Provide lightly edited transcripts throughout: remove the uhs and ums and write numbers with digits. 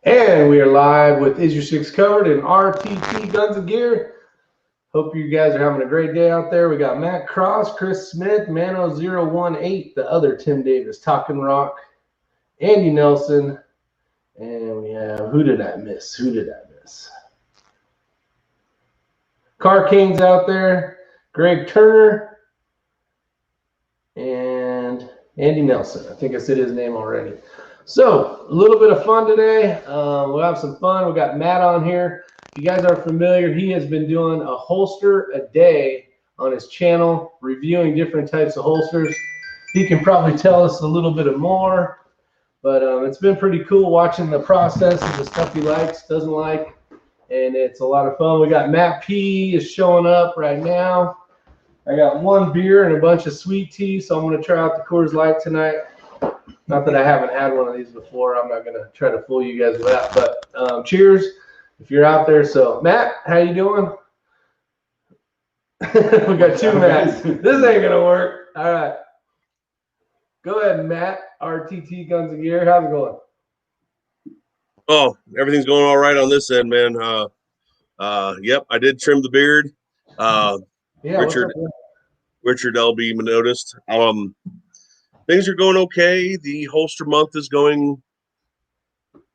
And we are live with Is Your Six Covered in RTT Guns and Gear. Hope you guys are having a great day out there. We got Matt Cross, Chris Smith, Mano018, the other Tim Davis, Talking Rock, Andy Nelson, and we have, who did I miss? Car King's out there, Greg Turner, and Andy Nelson. I think I said his name already. So, a little bit of fun today. We'll have some fun. We got Matt on here. If you guys are familiar, he has been doing a holster a day on his channel, reviewing different types of holsters. He can probably tell us a little bit more, but it's been pretty cool watching the process of the stuff he likes, doesn't like, and it's a lot of fun. We got Matt P is showing up right now. I got one beer and a bunch of sweet tea, so I'm going to try out the Coors Light tonight. Not that I haven't had one of these before. I'm not going to try to fool you guys with that, but cheers if you're out there. So, Matt, how you doing? We got two Matts. This ain't going to work. All right. Go ahead, Matt, RTT Guns and Gear. How's it going? Oh, everything's going all right on this end, man. Yep, I did trim the beard. Yeah, Richard LB noticed. Things are going okay. The holster month is going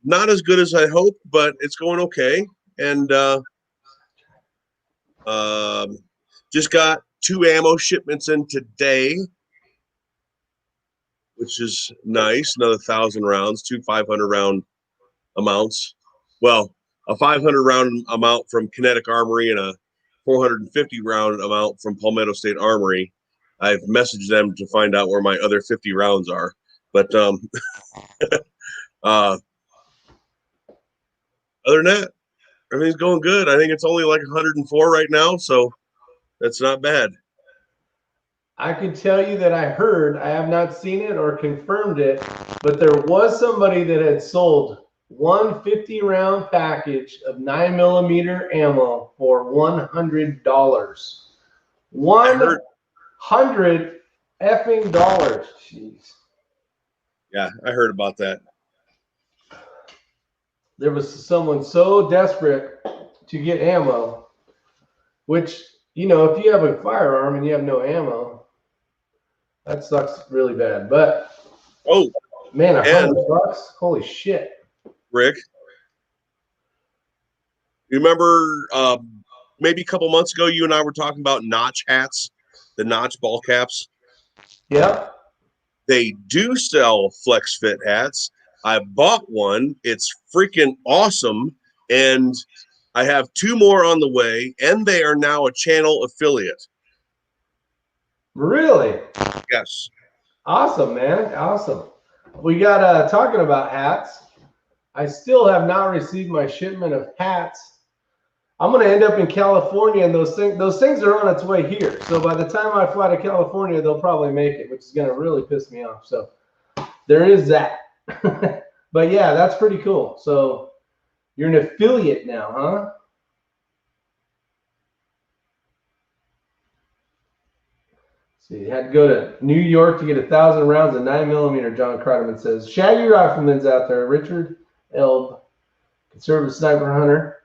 not as good as I hoped, but it's going okay. And just got 2 ammo shipments in today, which is nice. Another 1,000 rounds, 2 500-round amounts. Well, a 500-round amount from Kinetic Armory and a 450-round amount from Palmetto State Armory. I've messaged them to find out where my other 50 rounds are. But other than that, everything's going good. I think it's only like 104 right now, so that's not bad. I can tell you that I heard, I have not seen it or confirmed it, but there was somebody that had sold one 50-round package of 9mm ammo for $100. $100 effing dollars. Jeez. Yeah, I heard about that. There was someone so desperate to get ammo, which, you know, if you have a firearm and you have no ammo, that sucks really bad. But oh man, $100? Holy shit. Rick, you remember maybe a couple months ago you and I were talking about notch hats, the notch ball caps? Yep. They do sell flex fit hats. I bought one. It's freaking awesome. And I have 2 more on the way, and they are now a channel affiliate. Really? Yes. Awesome, man. Awesome. We got talking about hats. I still have not received my shipment of hats. I'm going to end up in California, and those things are on its way here. So by the time I fly to California, they'll probably make it, which is going to really piss me off. So there is that. But yeah, that's pretty cool. So you're an affiliate now, huh? So you had to go to New York to get 1,000 rounds of 9mm, John Kreiderman says. Shaggy Rifleman's out there. Richard Elb, conservative sniper hunter.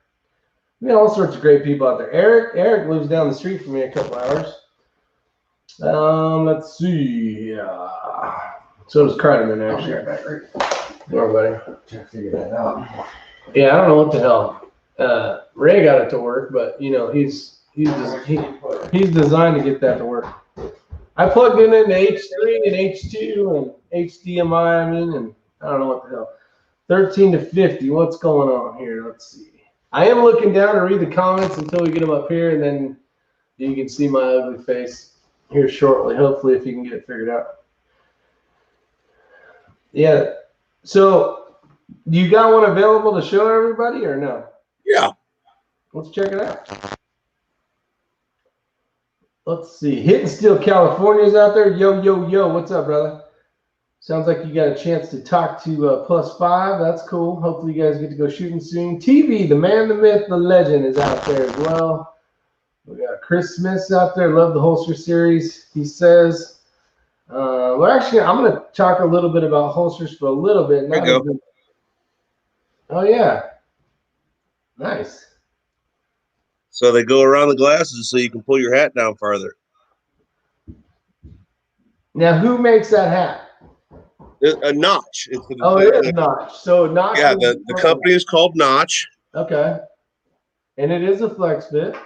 We got all sorts of great people out there. Eric lives down the street from me a couple hours. Let's see. So does Kreiderman, actually. All right, buddy. Trying to figure that out. Yeah, I don't know what the hell. Ray got it to work, but you know he's designed to get that to work. I plugged in into H3 and H2 and HDMI. I mean, and I don't know what the hell. 13 to 50. What's going on here? Let's see. I am looking down to read the comments until we get them up here, and then you can see my ugly face here shortly. Hopefully, if you can get it figured out. Yeah. So, you got one available to show everybody or no? Yeah. Let's check it out. Let's see. Hidden Steel California's out there. Yo, yo, yo. What's up, brother? Sounds like you got a chance to talk to +5. That's cool. Hopefully, you guys get to go shooting soon. TV, the man, the myth, the legend is out there as well. We got Chris Smith's out there. Love the holster series. He says. Well, actually, I'm going to talk a little bit about holsters for a little bit. Oh yeah, nice. So they go around the glasses so you can pull your hat down farther. Now, who makes that hat? A Notch. It's Oh, it is Notch. So Notch. Yeah, the company is called Notch. Okay. And it is a flex fit.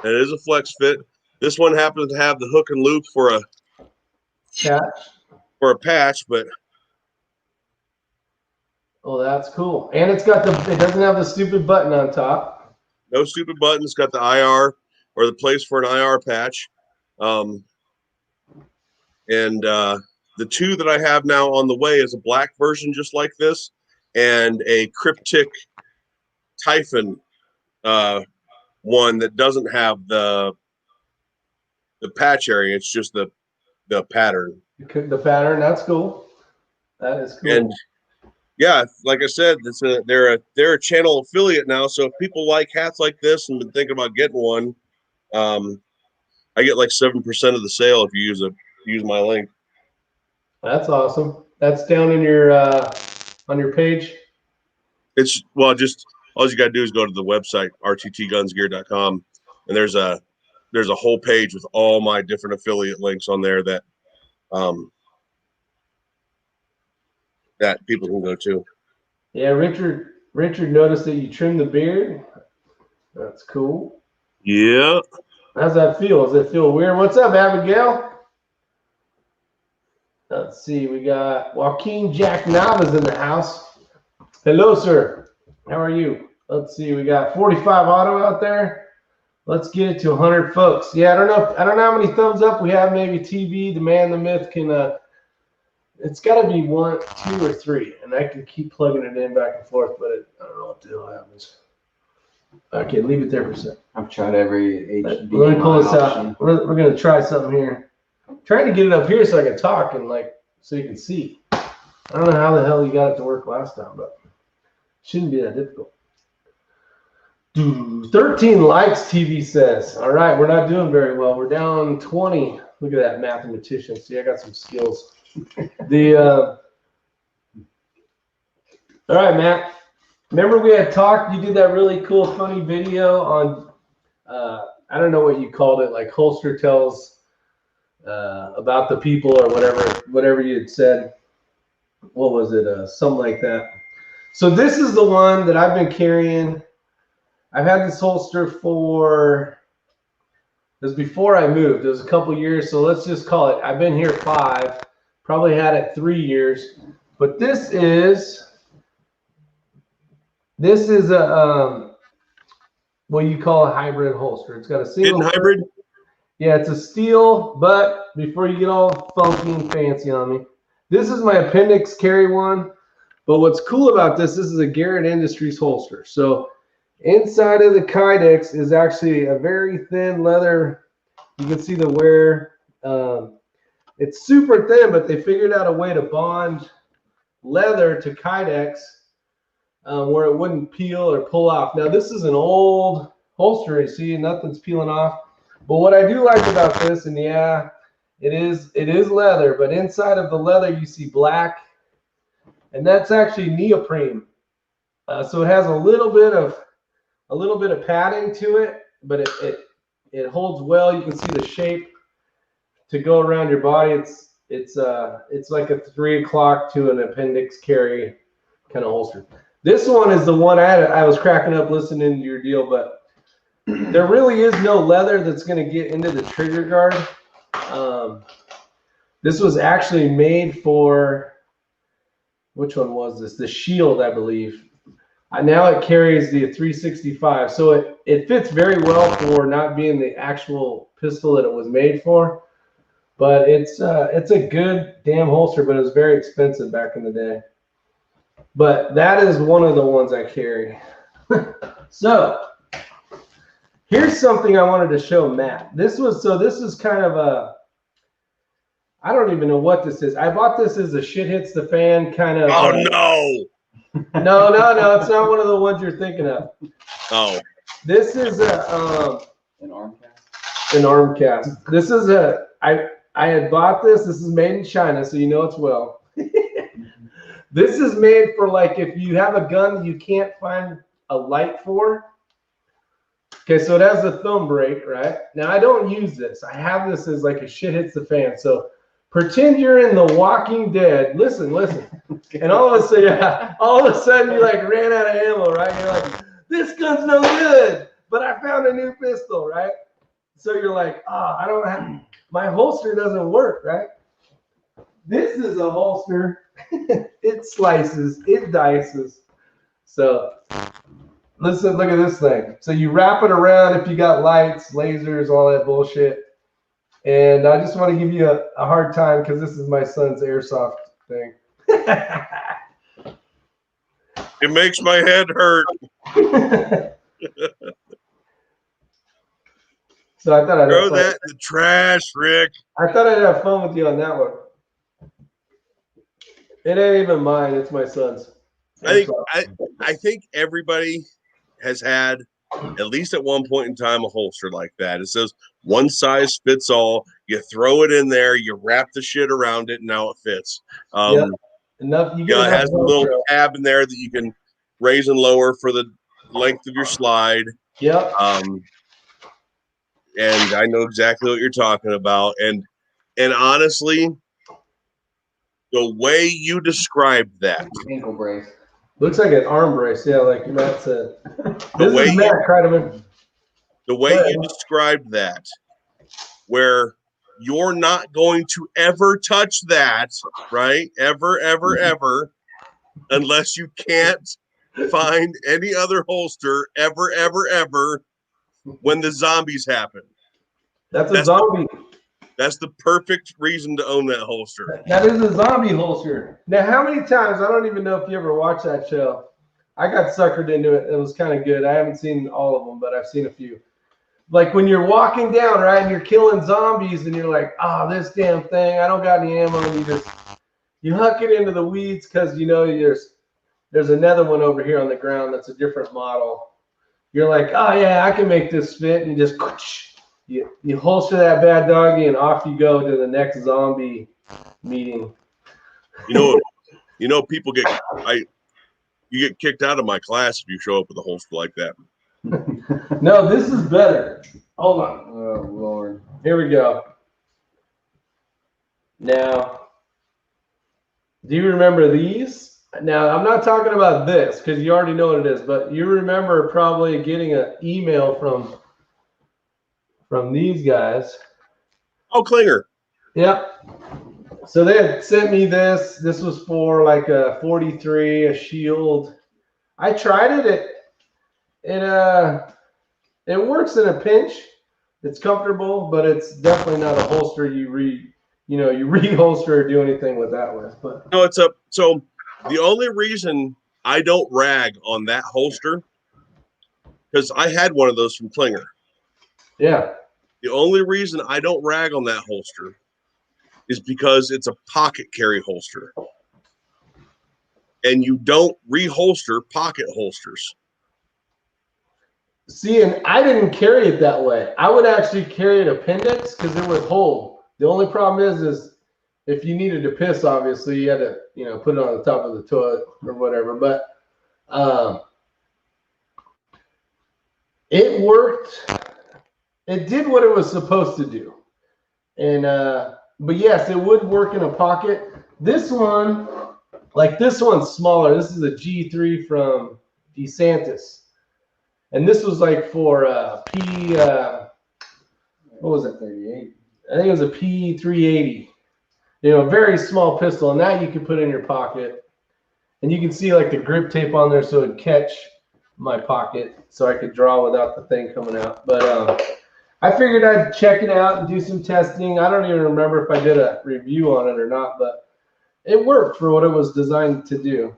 It is a flex fit. This one happens to have the hook and loop for a patch, but oh, that's cool. And it doesn't have the stupid button on top. No stupid button. It's got the IR or the place for an IR patch. The two that I have now on the way is a black version just like this, and a cryptic Typhon one that doesn't have the patch area. It's just the pattern. The pattern, that's cool. That is cool. And yeah, like I said, they're a channel affiliate now. So if people like hats like this and been thinking about getting one, I get like 7% of the sale if you use my link. That's awesome. That's down in your on your page. It's just all you got to do is go to the website rttgunsgear.com, and there's a whole page with all my different affiliate links on there that that people can go to. Yeah, Richard noticed that you trimmed the beard. That's cool. Yeah. How's that feel? Does it feel weird? What's up, Abigail? Let's see. We got Joaquin Jack Navas in the house. Hello, sir. How are you? Let's see. We got 45 auto out there. Let's get it to 100 folks. Yeah, I don't know how many thumbs up we have. Maybe TV, the man, the myth can. It's got to be 1, 2, or 3, and I can keep plugging it in back and forth, but I don't know what the hell happens. Okay, leave it there for a second. I've tried every HD. Let me pull this out. We're gonna try something here. I'm trying to get it up here so I can talk and so you can see. I don't know how the hell you got it to work last time, but it shouldn't be that difficult. 13 likes, TV says. All right, we're not doing very well. We're down 20. Look at that mathematician. See, I got some skills. All right, Matt. Remember we had talked, you did that really cool, funny video on, I don't know what you called it, like Holster Tells about the people or whatever you had said. What was it? Something like that. So this is the one that I've been carrying. I've had this holster it was before I moved. It was a couple years, so let's just call it, I've been here 5, probably had it 3 years. But this is a what you call a hybrid holster. It's got a single hidden hybrid. Yeah, it's a steel, but before you get all funky and fancy on me, this is my appendix carry one. But what's cool about this is a Garrett Industries holster. So inside of the Kydex is actually a very thin leather. You can see the wear. It's super thin, but they figured out a way to bond leather to Kydex where it wouldn't peel or pull off. Now this is an old holster. You see, nothing's peeling off. But what I do like about this, and yeah, it is leather, but inside of the leather you see black, and that's actually neoprene. So it has a little bit of padding to it, but it holds well. You can see the shape to go around your body. It's like a 3 o'clock to an appendix carry kind of holster. This one is the one I was cracking up listening to your deal, but there really is no leather that's going to get into the trigger guard. This was actually made for, which one was this? The Shield, I believe. Now it carries the 365, so it fits very well for not being the actual pistol that it was made for. But it's a good damn holster, but it was very expensive back in the day. But that is one of the ones I carry. So here's something I wanted to show Matt. This is kind of a, I don't even know what this is. I bought this as a shit hits the fan kind of. Oh no. No, it's not one of the ones you're thinking of. Oh. This is an arm cast. An arm cast. This is I had bought this. This is made in China, so you know it's well. This is made for like if you have a gun that you can't find a light for. Okay, so it has a thumb brake, right? Now I don't use this. I have this as like a shit hits the fan. So pretend you're in The Walking Dead. Listen. And all of a sudden you like ran out of ammo, right? You're like, this gun's no good, but I found a new pistol, right? So you're like, I don't have, my holster doesn't work, right? This is a holster. It slices, it dices. So listen, look at this thing. So you wrap it around if you got lights, lasers, all that bullshit. And I just want to give you a hard time because this is my son's airsoft thing. It makes my head hurt. So I thought I'd Throw that in the trash, Rick. I thought I'd have fun with you on that one. It ain't even mine, it's my son's. I think everybody has had, at least at one point in time, a holster like that. It says one size fits all. You throw it in there, you wrap the shit around it, and now it fits. Yep. Enough. It has a little tab in there that you can raise and lower for the length of your slide. Yep. And I know exactly what you're talking about. And honestly, the way you described that, Ankle brace. Looks like an arm brace. Yeah, like Matt said. The way you described that, where you're not going to ever touch that, right? Ever, unless you can't find any other holster ever when the zombies happen. That's a zombie. That's the perfect reason to own that holster. That is a zombie holster. Now, how many times, I don't even know if you ever watched that show. I got suckered into it. It was kind of good. I haven't seen all of them, but I've seen a few. Like when you're walking down, right, and you're killing zombies, and you're like, this damn thing, I don't got any ammo, and you huck it into the weeds because you know there's another one over here on the ground that's a different model. You're like, yeah, I can make this fit, and you just you holster that bad doggy, and off you go to the next zombie meeting. You know, people you get kicked out of my class if you show up with a holster like that. No, this is better. Hold on. Oh, Lord. Here we go. Now, do you remember these? Now, I'm not talking about this because you already know what it is, but you remember probably getting an email from these guys. Oh, Klinger. Yep. So they had sent me this. This was for like a 43, a shield. I tried it. It works in a pinch. It's comfortable, but it's definitely not a holster you reholster or do anything with that with. But no, so the only reason I don't rag on that holster, because I had one of those from Klinger. Yeah. The only reason I don't rag on that holster is because it's a pocket carry holster. And you don't reholster pocket holsters. See, and I didn't carry it that way. I would actually carry an appendix because it would hold. The only problem is if you needed to piss, obviously you had to, put it on the top of the toilet or whatever. But it worked. It did what it was supposed to do. And but yes, it would work in a pocket. This one, this one's smaller. This is a G3 from DeSantis. And this was like for what was it? 38. I think it was a P380. Very small pistol, and that you could put in your pocket. And you can see like the grip tape on there so it'd catch my pocket so I could draw without the thing coming out. But I figured I'd check it out and do some testing. I don't even remember if I did a review on it or not, but it worked for what it was designed to do.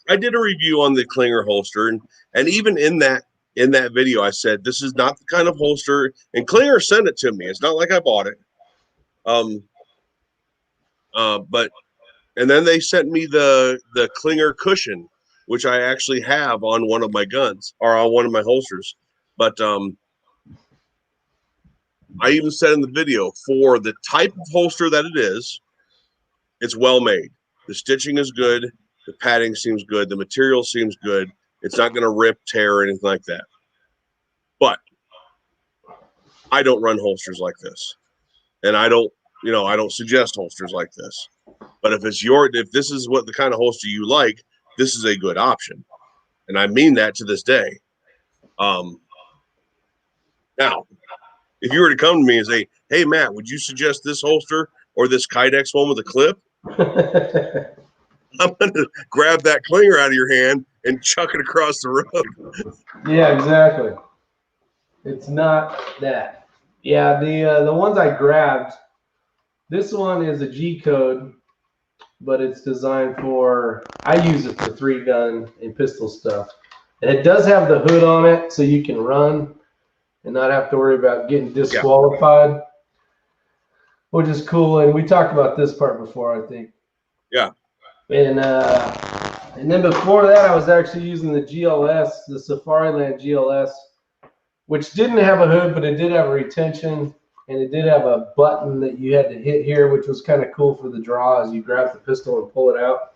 I did a review on the Klinger holster, and even in that video, I said this is not the kind of holster. And Klinger sent it to me. It's not like I bought it. And then they sent me the Klinger cushion, which I actually have on one of my guns or on one of my holsters. But I even said in the video, for the type of holster that it is, it's well made. The stitching is good. The padding seems good. The material seems good. It's not going to rip, tear, or anything like that. But I don't run holsters like this, and I don't suggest holsters like this. But if this is what the kind of holster you like, this is a good option, and I mean that to this day. Now, if you were to come to me and say, "Hey, Matt, would you suggest this holster or this Kydex one with a clip?" I'm going to grab that clinger out of your hand and chuck it across the road. Yeah, exactly. It's not that. Yeah, the ones I grabbed, this one is a G code, but it's designed for, I use it for 3-gun and pistol stuff. And it does have the hood on it so you can run and not have to worry about getting disqualified, which is cool. And we talked about this part before, I think. Yeah. And then before that, I was actually using the GLS, the Safariland GLS, which didn't have a hood, but it did have a retention, and it did have a button that you had to hit here, which was kind of cool for the draw as you grab the pistol and pull it out.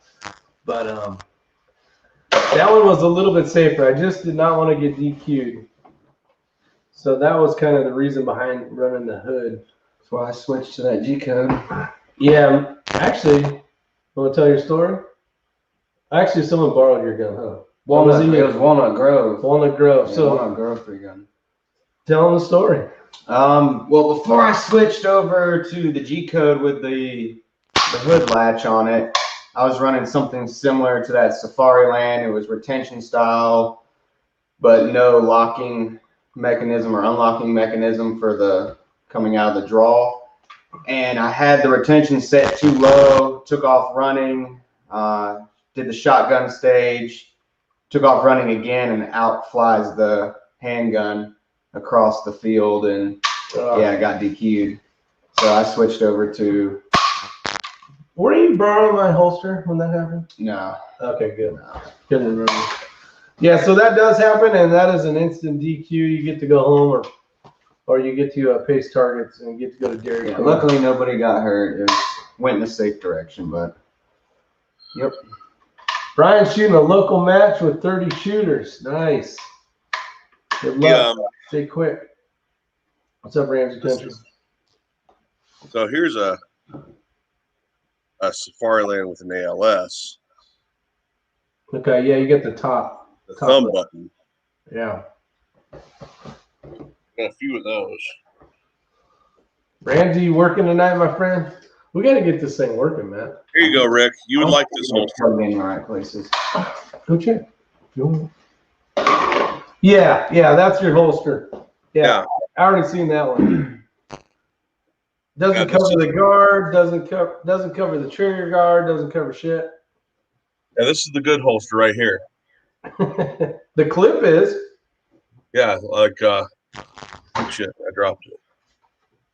But that one was a little bit safer. I just did not want to get DQ'd. So that was kind of the reason behind running the hood. That's why I switched to that G code. Yeah, actually, want to tell your story? Actually, someone borrowed your gun, huh? It was Walnut Grove. Walnut Grove. Yeah, So Walnut Grove 3-gun. tell them the story. Well, before I switched over to the G code with the hood latch on it, I was running something similar to that Safariland. It was retention style, but no locking mechanism or unlocking mechanism for the coming out of the draw. And I had the retention set too low, took off running, did the shotgun stage, took off running again, and out flies the handgun across the field, and yeah, I got DQ'd. So I switched over to. Were you borrowing my holster when that happened? No. Okay, good. No. Couldn't remember. Yeah, so that does happen, and that is an instant DQ. You get to go home, or you get to pace targets and get to go to Dairy Queen. Luckily, nobody got hurt. Went in a safe direction, but yep. Brian's shooting a local match with 30 shooters. Nice. Good luck. Stay quick. What's up, Ramsey Country? So here's a Safariland with an ALS. Okay, yeah, you get the top. The thumb button. Yeah. Got a few of those. Ramsey, you working tonight, my friend? We got to get this thing working, man. Here you go, Rick. You would like this holster. In the right places. Go check. Yeah, that's your holster. Yeah. I already seen that one. Doesn't cover the guard, doesn't cover the trigger guard, doesn't cover shit. Yeah, this is the good holster right here. The clip is. Yeah, like shit, I dropped it.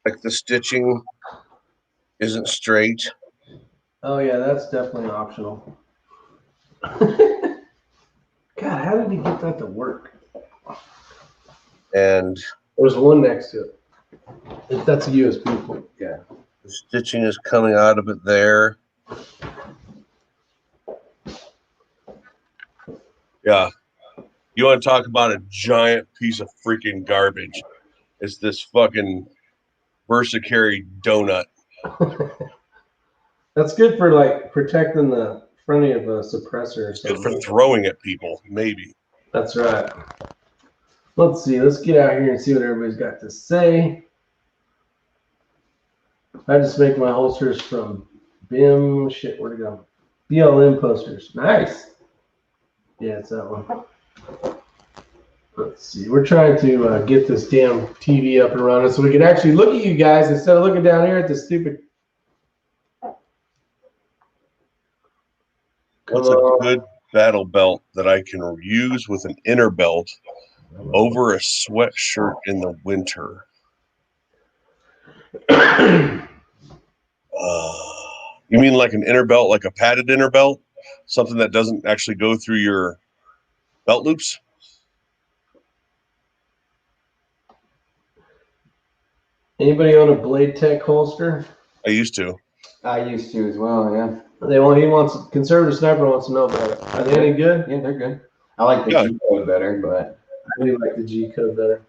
Like the stitching isn't straight. Oh yeah, that's definitely optional. God, how did he get that to work? And there's one next to it. That's a USB port. Yeah. The stitching is coming out of it there. Yeah. You want to talk about a giant piece of freaking garbage? It's this fucking VersaCarry donut. That's good for like protecting the front of a suppressor or something. Good for throwing at people, maybe. That's right. Let's see. Let's get out here and see what everybody's got to say. I just make my holsters from BIM. Shit, where'd it go? BLM posters. Nice. Yeah, it's that one. Let's see. We're trying to get this damn TV up and running so we can actually look at you guys instead of looking down here at the stupid. What's a good battle belt that I can use with an inner belt over a sweatshirt in the winter? You mean like an inner belt, like a padded inner belt? Something that doesn't actually go through your belt loops? Anybody own a Blade Tech holster? I used to. I used to as well, yeah. He wants conservative sniper wants to know about it. Are they any good? Yeah, they're good. I like the G code better, but I do like the G code better.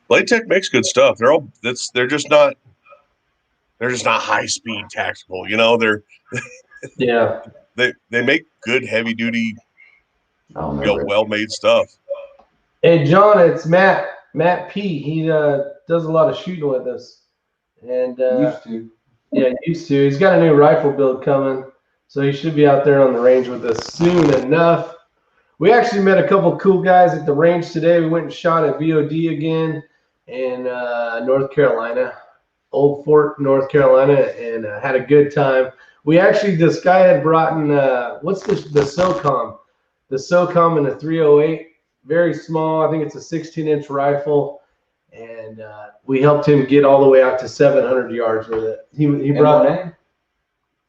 Blade makes good stuff. They're just not high speed tactical. You know, they make good heavy duty, well made stuff. Hey John, it's Matt P. He does a lot of shooting with us, and used to. Yeah, used to. He's got a new rifle build coming, so he should be out there on the range with us soon enough. We actually met a couple cool guys at the range today. We went and shot at VOD again in North Carolina, Old Fort, North Carolina, and had a good time. We actually, this guy had brought in, what's the SOCOM? The SOCOM in a 308, very small. I think it's a 16-inch rifle, and we helped him get all the way out to 700 yards with it. He brought M1A?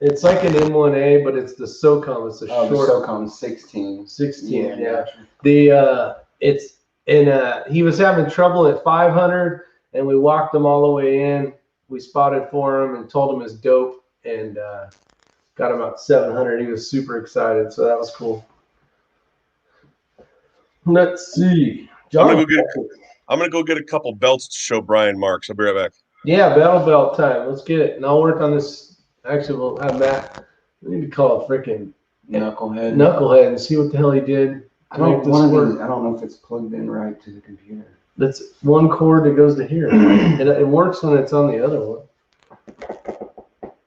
It's like an M1A, but it's the SOCOM. It's a short. The SOCOM 16. 16, yeah. Gotcha. He was having trouble at 500, and we walked him all the way in. We spotted for him and told him his dope, and got him up 700. He was super excited, so that was cool. Let's see. John, I'm gonna go get a couple belts to show Brian Marks. I'll be right back. Yeah, battle belt time. Let's get it, and I'll work on this. Actually, we'll have Matt. We need to call a freaking knucklehead and see what the hell he did. I don't know if it's plugged in right to the computer. That's one cord that goes to here. It works when it's on the other one.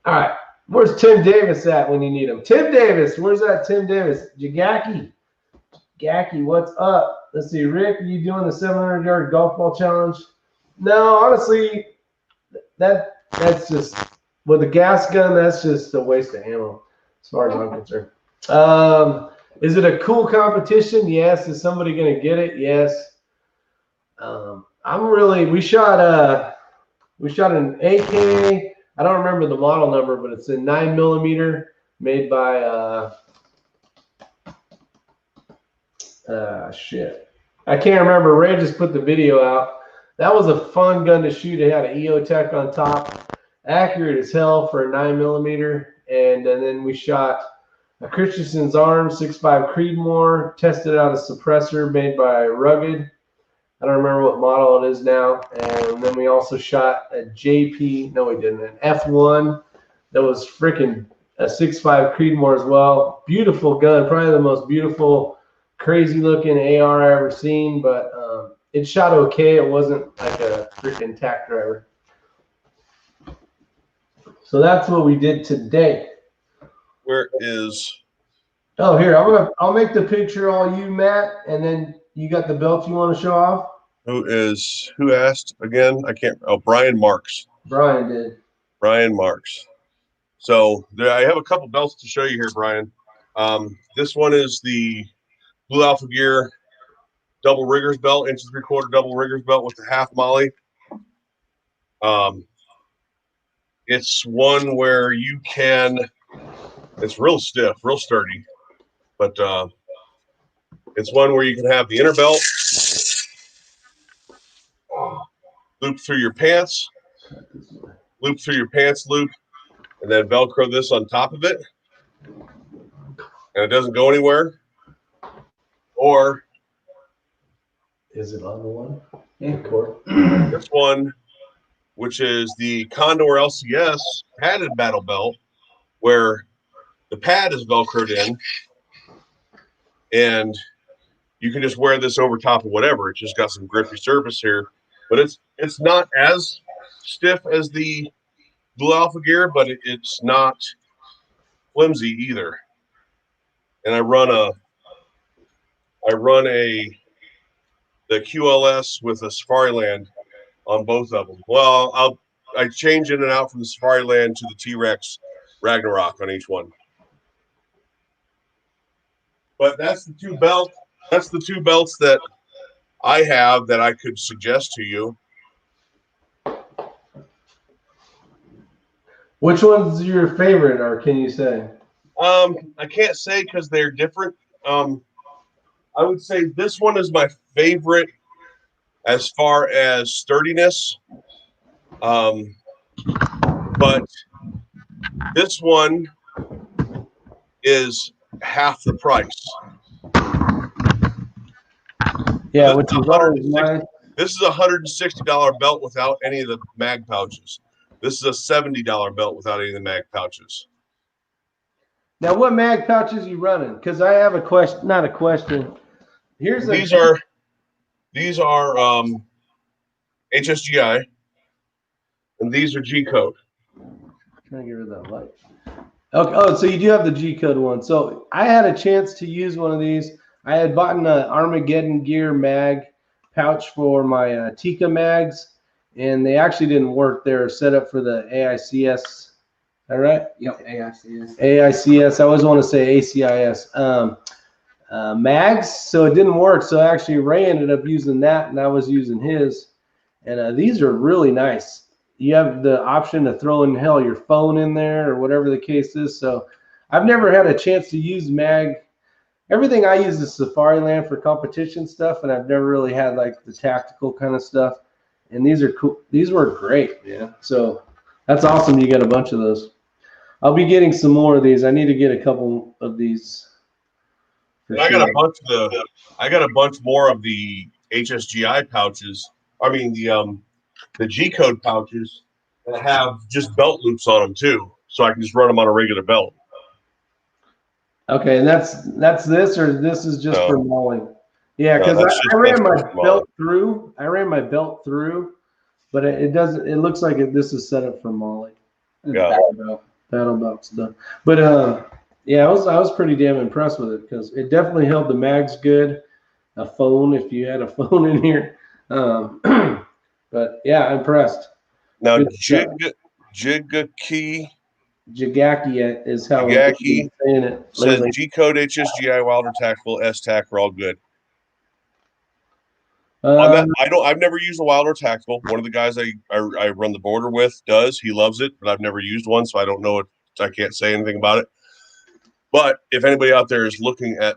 All right. Where's Tim Davis at when you need him? Tim Davis. Where's that Tim Davis? Jagaki. Gacky, what's up? Let's see. Rick, are you doing the 700-yard golf ball challenge? No, honestly, that's just, with a gas gun, that's just a waste of ammo as far as I'm concerned. Is it a cool competition? Yes. Is somebody going to get it? Yes. We shot an AK. I don't remember the model number, but it's a 9mm made by shit. I can't remember. Ray just put the video out. That was a fun gun to shoot. It had an EOTech on top. Accurate as hell for a 9mm. And then we shot a Christensen's Arms 6.5 Creedmoor, tested out a suppressor made by Rugged. I don't remember what model it is now. And then we also shot a JP, no we didn't, an F1 that was freaking a 6.5 Creedmoor as well. Beautiful gun, probably the most beautiful, crazy looking AR I ever seen, but it shot okay. It wasn't like a freaking tack driver. So that's what we did today. Where is? Oh, here, I'll make the picture all you, Matt, and then you got the belt you want to show off? Who asked again? I can't. Oh, Brian Marks. Brian did. Brian Marks. So I have a couple belts to show you here, Brian. This one is the Blue Alpha Gear double riggers belt, 1 3/4 double riggers belt with the half molly. It's one where you can. It's real stiff, real sturdy, but it's one where you can have the inner belt loop through your pants, loop, and then Velcro this on top of it, and it doesn't go anywhere. Or is it on the one? Yeah, this one, which is the Condor LCS padded battle belt, where the pad is Velcroed in, and you can just wear this over top of whatever. It's just got some grippy surface here, but it's not as stiff as the Blue Alpha Gear, but it's not flimsy either. And I run the QLS with a Safariland on both of them. Well, I change in and out from the Safariland to the T-Rex Ragnarok on each one. But that's the two belts. That's the two belts that I have that I could suggest to you. Which one's your favorite, or can you say? I can't say because they're different. I would say this one is my favorite as far as sturdiness. But this one is half the price. Yeah, which is always nice. This is a $160 belt without any of the mag pouches. This is a $70 belt without any of the mag pouches. Now, what mag pouches you running? Because I have a question, not a question. These are HSGI, and these are G code. Trying to get rid of that light. Okay. Oh, so you do have the G code one. So I had a chance to use one of these. I had bought an Armageddon Gear mag pouch for my Tika mags, and they actually didn't work. They're set up for the AICS. All right. Yep, AICS. AICS. I always want to say ACIS. Mags. So it didn't work. So actually, Ray ended up using that, and I was using his. And these are really nice. You have the option to throw in your phone in there or whatever the case is. So I've never had a chance to use mag. Everything I use is Safari Land for competition stuff, and I've never really had like the tactical kind of stuff. And these are cool. These work great. Yeah. So that's awesome. You got a bunch of those. I'll be getting some more of these. I need to get a couple of these. I got a bunch of I got a bunch more of the HSGI pouches. I mean the G code pouches that have just belt loops on them too, so I can just run them on a regular belt. Okay, and that's this, or this is just for mauling? Yeah, because I ran my belt through. But it doesn't. It looks like this is set up for mauling. Yeah, battle belt's done. But yeah, I was pretty damn impressed with it because it definitely held the mags good. A phone, if you had a phone in here. But yeah, impressed. Now Jigaki is how I'm saying it. Says G code HSGI Wilder Tactical S-Tac are all good. I've never used a Wilder Tactical. One of the guys I run the border with does. He loves it, but I've never used one, so I don't know. I can't say anything about it. But if anybody out there is looking at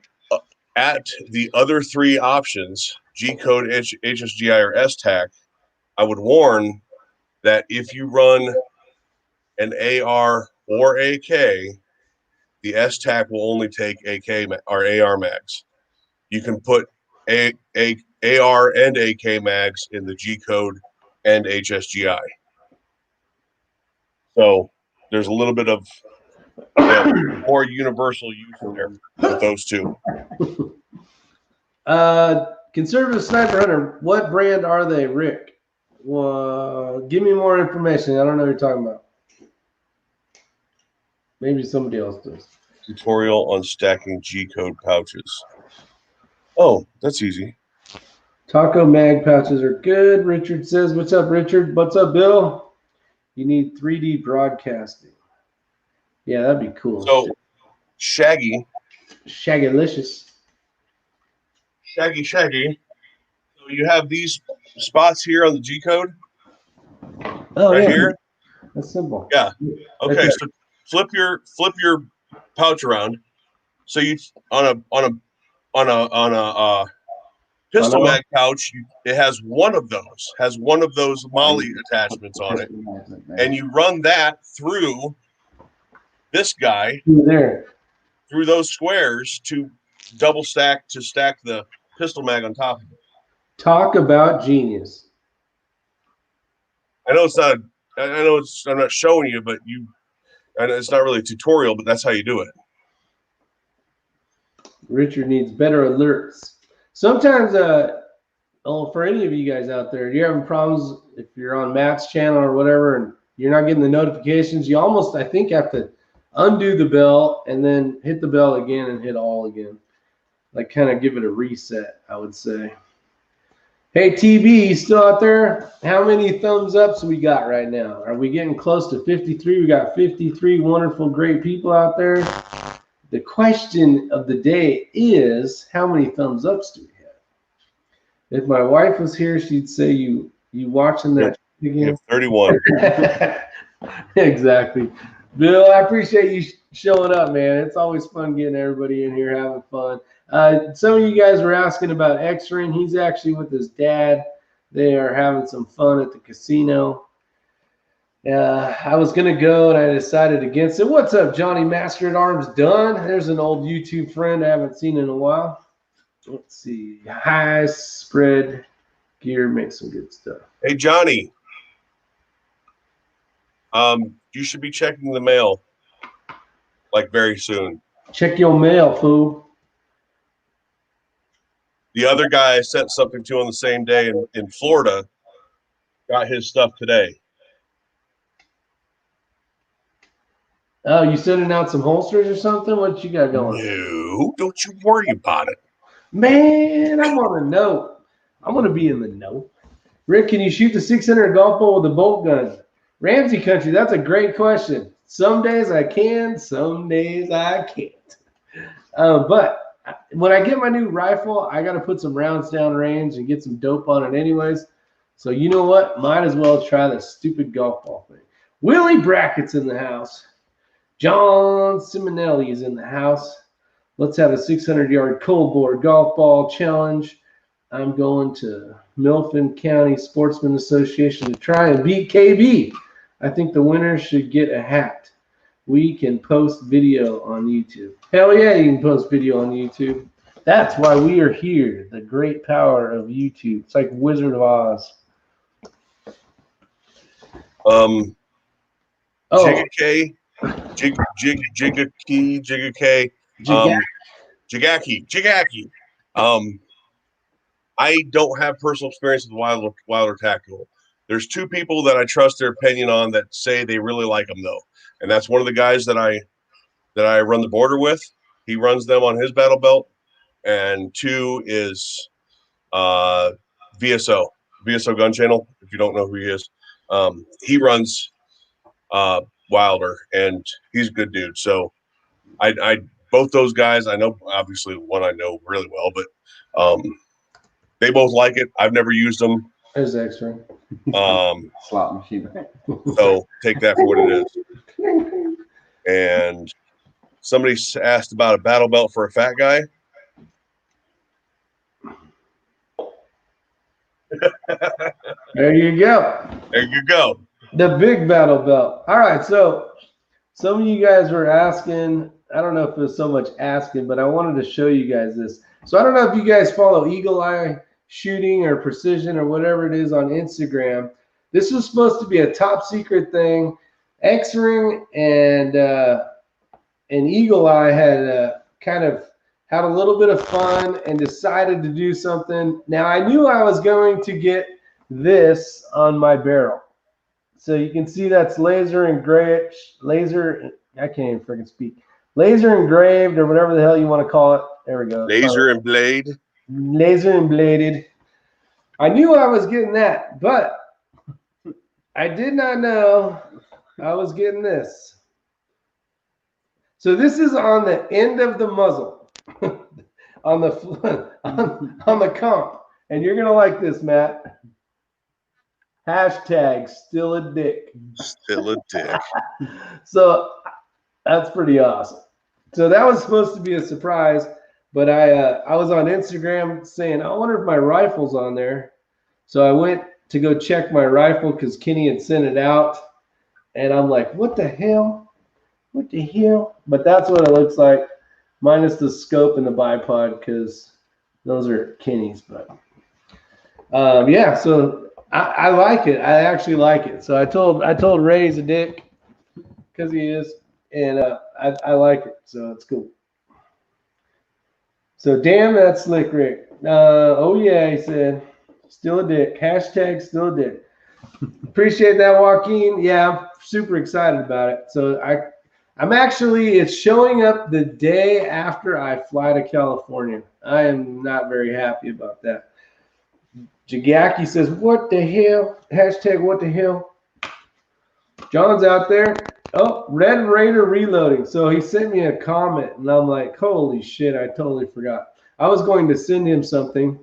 the other three options, G code, HSGI, or S-Tac, I would warn that if you run an AR or AK, the S-Tac will only take AK or AR mags. You can put AR and AK mags in the G code and HSGI. So there's a little bit of more universal use in there with those two. Conservative Sniper Hunter, what brand are they, Rick? Well, give me more information. I don't know what you're talking about. Maybe somebody else does. Tutorial on stacking G code pouches. Oh, that's easy. Taco mag pouches are good. Richard says, what's up, Richard? What's up, Bill? You need 3D broadcasting. Yeah, that'd be cool. So, Shaggylicious. Shaggy. So you have these spots here on the G code. Oh, right yeah. Here. That's simple. Yeah. Okay. So flip your pouch around. So you on a pistol mag pouch, it has one of those Molly attachments on it, and you run that through this guy through those squares to double stack to stack the pistol mag on top of it. Talk about genius. I know it's not. I'm not showing you, but and it's not really a tutorial, but that's how you do it. Richard needs better alerts. Sometimes, for any of you guys out there, you're having problems if you're on Matt's channel or whatever, and you're not getting the notifications. You almost, I think, have to undo the bell and then hit the bell again and hit all again. Like, kind of give it a reset, I would say. Hey, TB, you still out there? How many thumbs ups we got right now? Are we getting close to 53? We got 53 wonderful, great people out there. The question of the day is, how many thumbs ups do we have? If my wife was here, she'd say, you watching that again? 31. Exactly. Bill, I appreciate you showing up, man. It's always fun getting everybody in here having fun. Some of you guys were asking about X-Ring. He's actually with his dad. They are having some fun at the casino. I was going to go, and I decided against it. What's up, Johnny Master at Arms Done? There's an old YouTube friend I haven't seen in a while. Let's see. High spread gear makes some good stuff. Hey, Johnny. You should be checking the mail like very soon. Check your mail, fool. The other guy I sent something to on the same day in Florida got his stuff today. Oh, you sending out some holsters or something? What you got going? No, don't you worry about it. Man, I want to know. I want to be in the know. Rick, can you shoot the 600 golf ball with a bolt gun? Ramsey Country, that's a great question. Some days I can, some days I can't. But when I get my new rifle, I got to put some rounds down range and get some dope on it anyways. So you know what? Might as well try the stupid golf ball thing. Willie Brackett's in the house. John Simonelli is in the house. Let's have a 600-yard cold board golf ball challenge. I'm going to Milford County Sportsman Association to try and beat KB. I think the winner should get a hat. We can post video on YouTube. Hell yeah, you can post video on YouTube. That's why we are here. The great power of YouTube. It's like Wizard of Oz. Jigga K, Jigga K, Jigaki. I don't have personal experience with Wilder Tactical. There's two people that I trust their opinion on that say they really like them though, and that's one of the guys that I run the border with. He runs them on his battle belt, and two is VSO Gun Channel. If you don't know who he is, he runs Wilder, and he's a good dude. So I both those guys, I know obviously one I know really well, but they both like it. I've never used them. There's X-ray. Slot machine. So take that for what it is. And somebody asked about a battle belt for a fat guy. There you go. There you go. The big battle belt. All right, so some of you guys were asking, I don't know if it was so much asking, but I wanted to show you guys this. So I don't know if you guys follow Eagle Eye Shooting or Precision or whatever it is on Instagram. This was supposed to be a top secret thing. X-Ring and Eagle Eye had kind of had a little bit of fun and decided to do something. Now I knew I was going to get this on my barrel. So you can see that's laser engraved, I can't even freaking speak. Laser engraved or whatever the hell you want to call it. There we go. Laser and blade. Laser and bladed. I knew I was getting that, but I did not know I was getting this. So this is on the end of the muzzle, on the comp, and you're gonna like this, Matt. Hashtag still a dick. Still a dick. So that's pretty awesome. So that was supposed to be a surprise, but I was on Instagram saying, I wonder if my rifle's on there. So I went to go check my rifle because Kenny had sent it out, and I'm like, what the hell? What the hell? But that's what it looks like, minus the scope and the bipod, because those are Kenny's. But yeah, so I like it. I actually like it. So I told Ray he's a dick because he is, and I like it. So it's cool. So damn, that's slick, Rick. Oh yeah, he said, still a dick. Hashtag still a dick. Appreciate that, Joaquin. Yeah, I'm super excited about it. So I'm actually, it's showing up the day after I fly to California. I am not very happy about that. Jigaki says, what the hell? Hashtag what the hell? John's out there. Oh, Red Raider reloading. So he sent me a comment, and I'm like, holy shit, I totally forgot. I was going to send him something,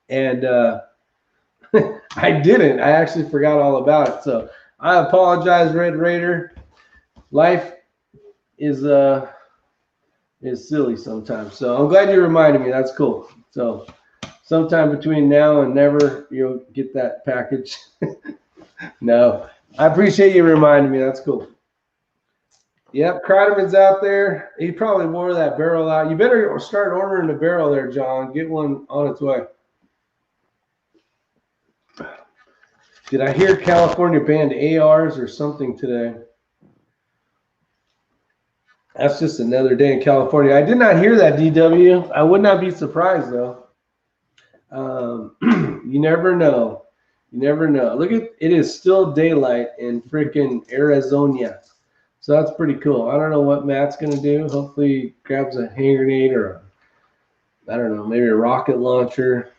and I didn't. I actually forgot all about it. So I apologize, Red Raider. Life is silly sometimes. So I'm glad you reminded me. That's cool. So sometime between now and never, you'll get that package. No, I appreciate you reminding me. That's cool. Yep, Kreiderman's out there. He probably wore that barrel out. You better start ordering the barrel there, John. Get one on its way. Did I hear California banned ARs or something today? That's just another day in California. I did not hear that, DW. I would not be surprised, though. You never know. You never know. Look at it is still daylight in freaking Arizona. So that's pretty cool. I don't know what Matt's going to do. Hopefully he grabs a hand grenade or, I don't know, maybe a rocket launcher.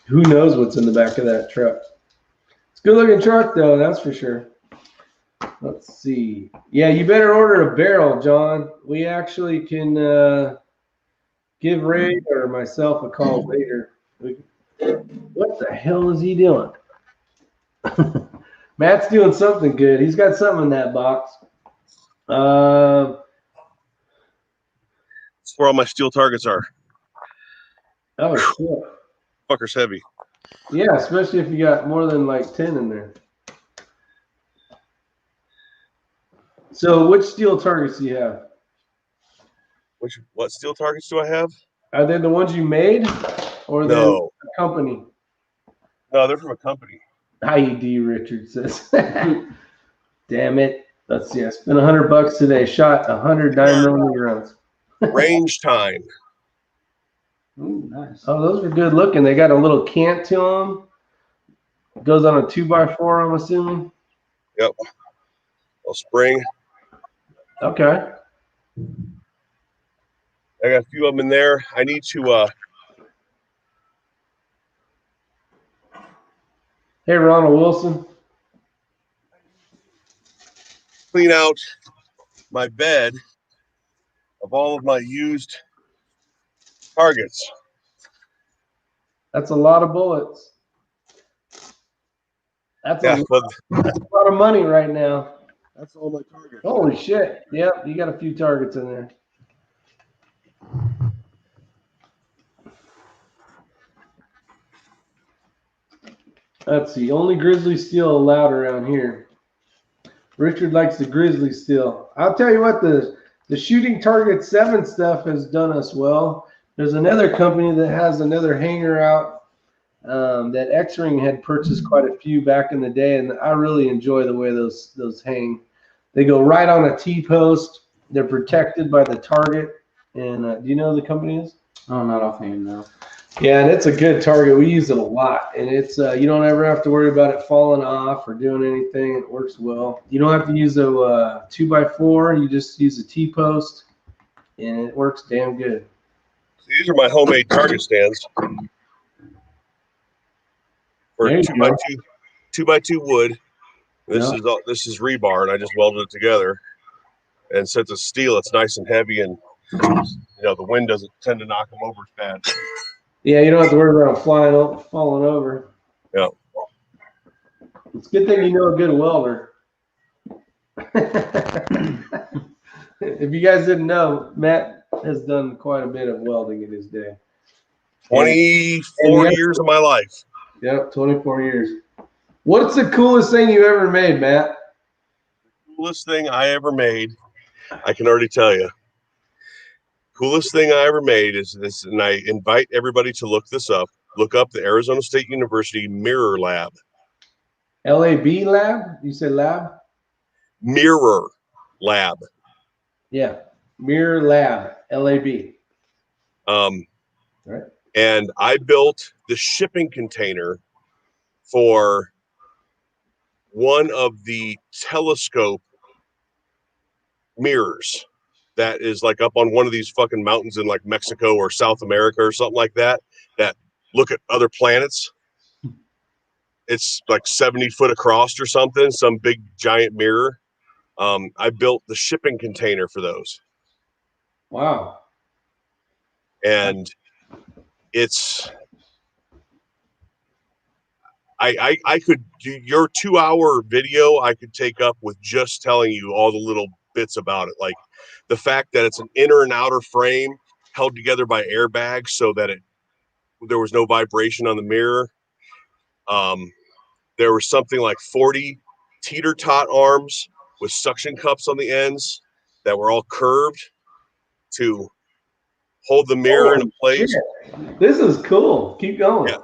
Who knows what's in the back of that truck. It's a good-looking truck, though, that's for sure. Let's see. Yeah, you better order a barrel, John. We actually can give Ray or myself a call later. What the hell is he doing? Matt's doing something good. He's got something in that box. That's where all my steel targets are. Oh, shit. Fucker's heavy. Yeah, especially if you got more than like 10 in there. So which steel targets do you have? What steel targets do I have? Are they the ones you made or No. the company? No, they're from a company. IED, Richard says. Damn it. Let's see. I spent $100 today. Shot 100 9mm rounds. Range time. Ooh, nice. Oh, those are good looking. They got a little cant to them. It goes on a 2x4, I'm assuming. Yep. A spring. Okay. I got a few of them in there. I need to Hey, Ronald Wilson. clean out my bed of all of my used targets. That's a lot of bullets. That's Yeah, but a lot of money right now. that's all my targets. Holy shit. Yep, you got a few targets in there. Let's see. Only grizzly steel allowed around here. Richard likes the grizzly steel. I'll tell you what, the shooting target 7 stuff has done us well. There's another company that has another hanger out that X-Ring had purchased quite a few back in the day, and I really enjoy the way those hang. They go right on a T-post. They're protected by the target. And do you know who the company is? Oh, not offhand, no. Yeah, and it's a good target. We use it a lot, and it's you don't ever have to worry about it falling off or doing anything. It works well. You don't have to use a 2x4. You just use a T-post, and it works damn good. These are my homemade target stands for There you 2x2 wood. This Yeah. is rebar, and I just welded it together. And since it's steel, it's nice and heavy, and the wind doesn't tend to knock them over as bad. Yeah, you don't have to worry about them falling over. Yeah. It's a good thing you know a good welder. If you guys didn't know, Matt has done quite a bit of welding in his day. 24 years of my life. Yep, 24 years. What's the coolest thing you ever made, Matt? Coolest thing I ever made, I can already tell you. Coolest thing I ever made is this, and I invite everybody to look this up. Look up the Arizona State University Mirror Lab. LAB lab? You said lab? Mirror Lab. Yeah, Mirror Lab, LAB. Right. And I built the shipping container for one of the telescope mirrors that is like up on one of these fucking mountains in like Mexico or South America or something like that look at other planets. It's like 70 foot across or something, some big giant mirror. I built the shipping container for those. Wow. And it's I could do your 2-hour video. I could take up with just telling you all the little bits about it, like the fact that it's an inner and outer frame held together by airbags so that there was no vibration on the mirror. There was something like 40 teeter tot arms with suction cups on the ends that were all curved to hold the mirror in place. Shit. This is cool. Keep going. Yeah.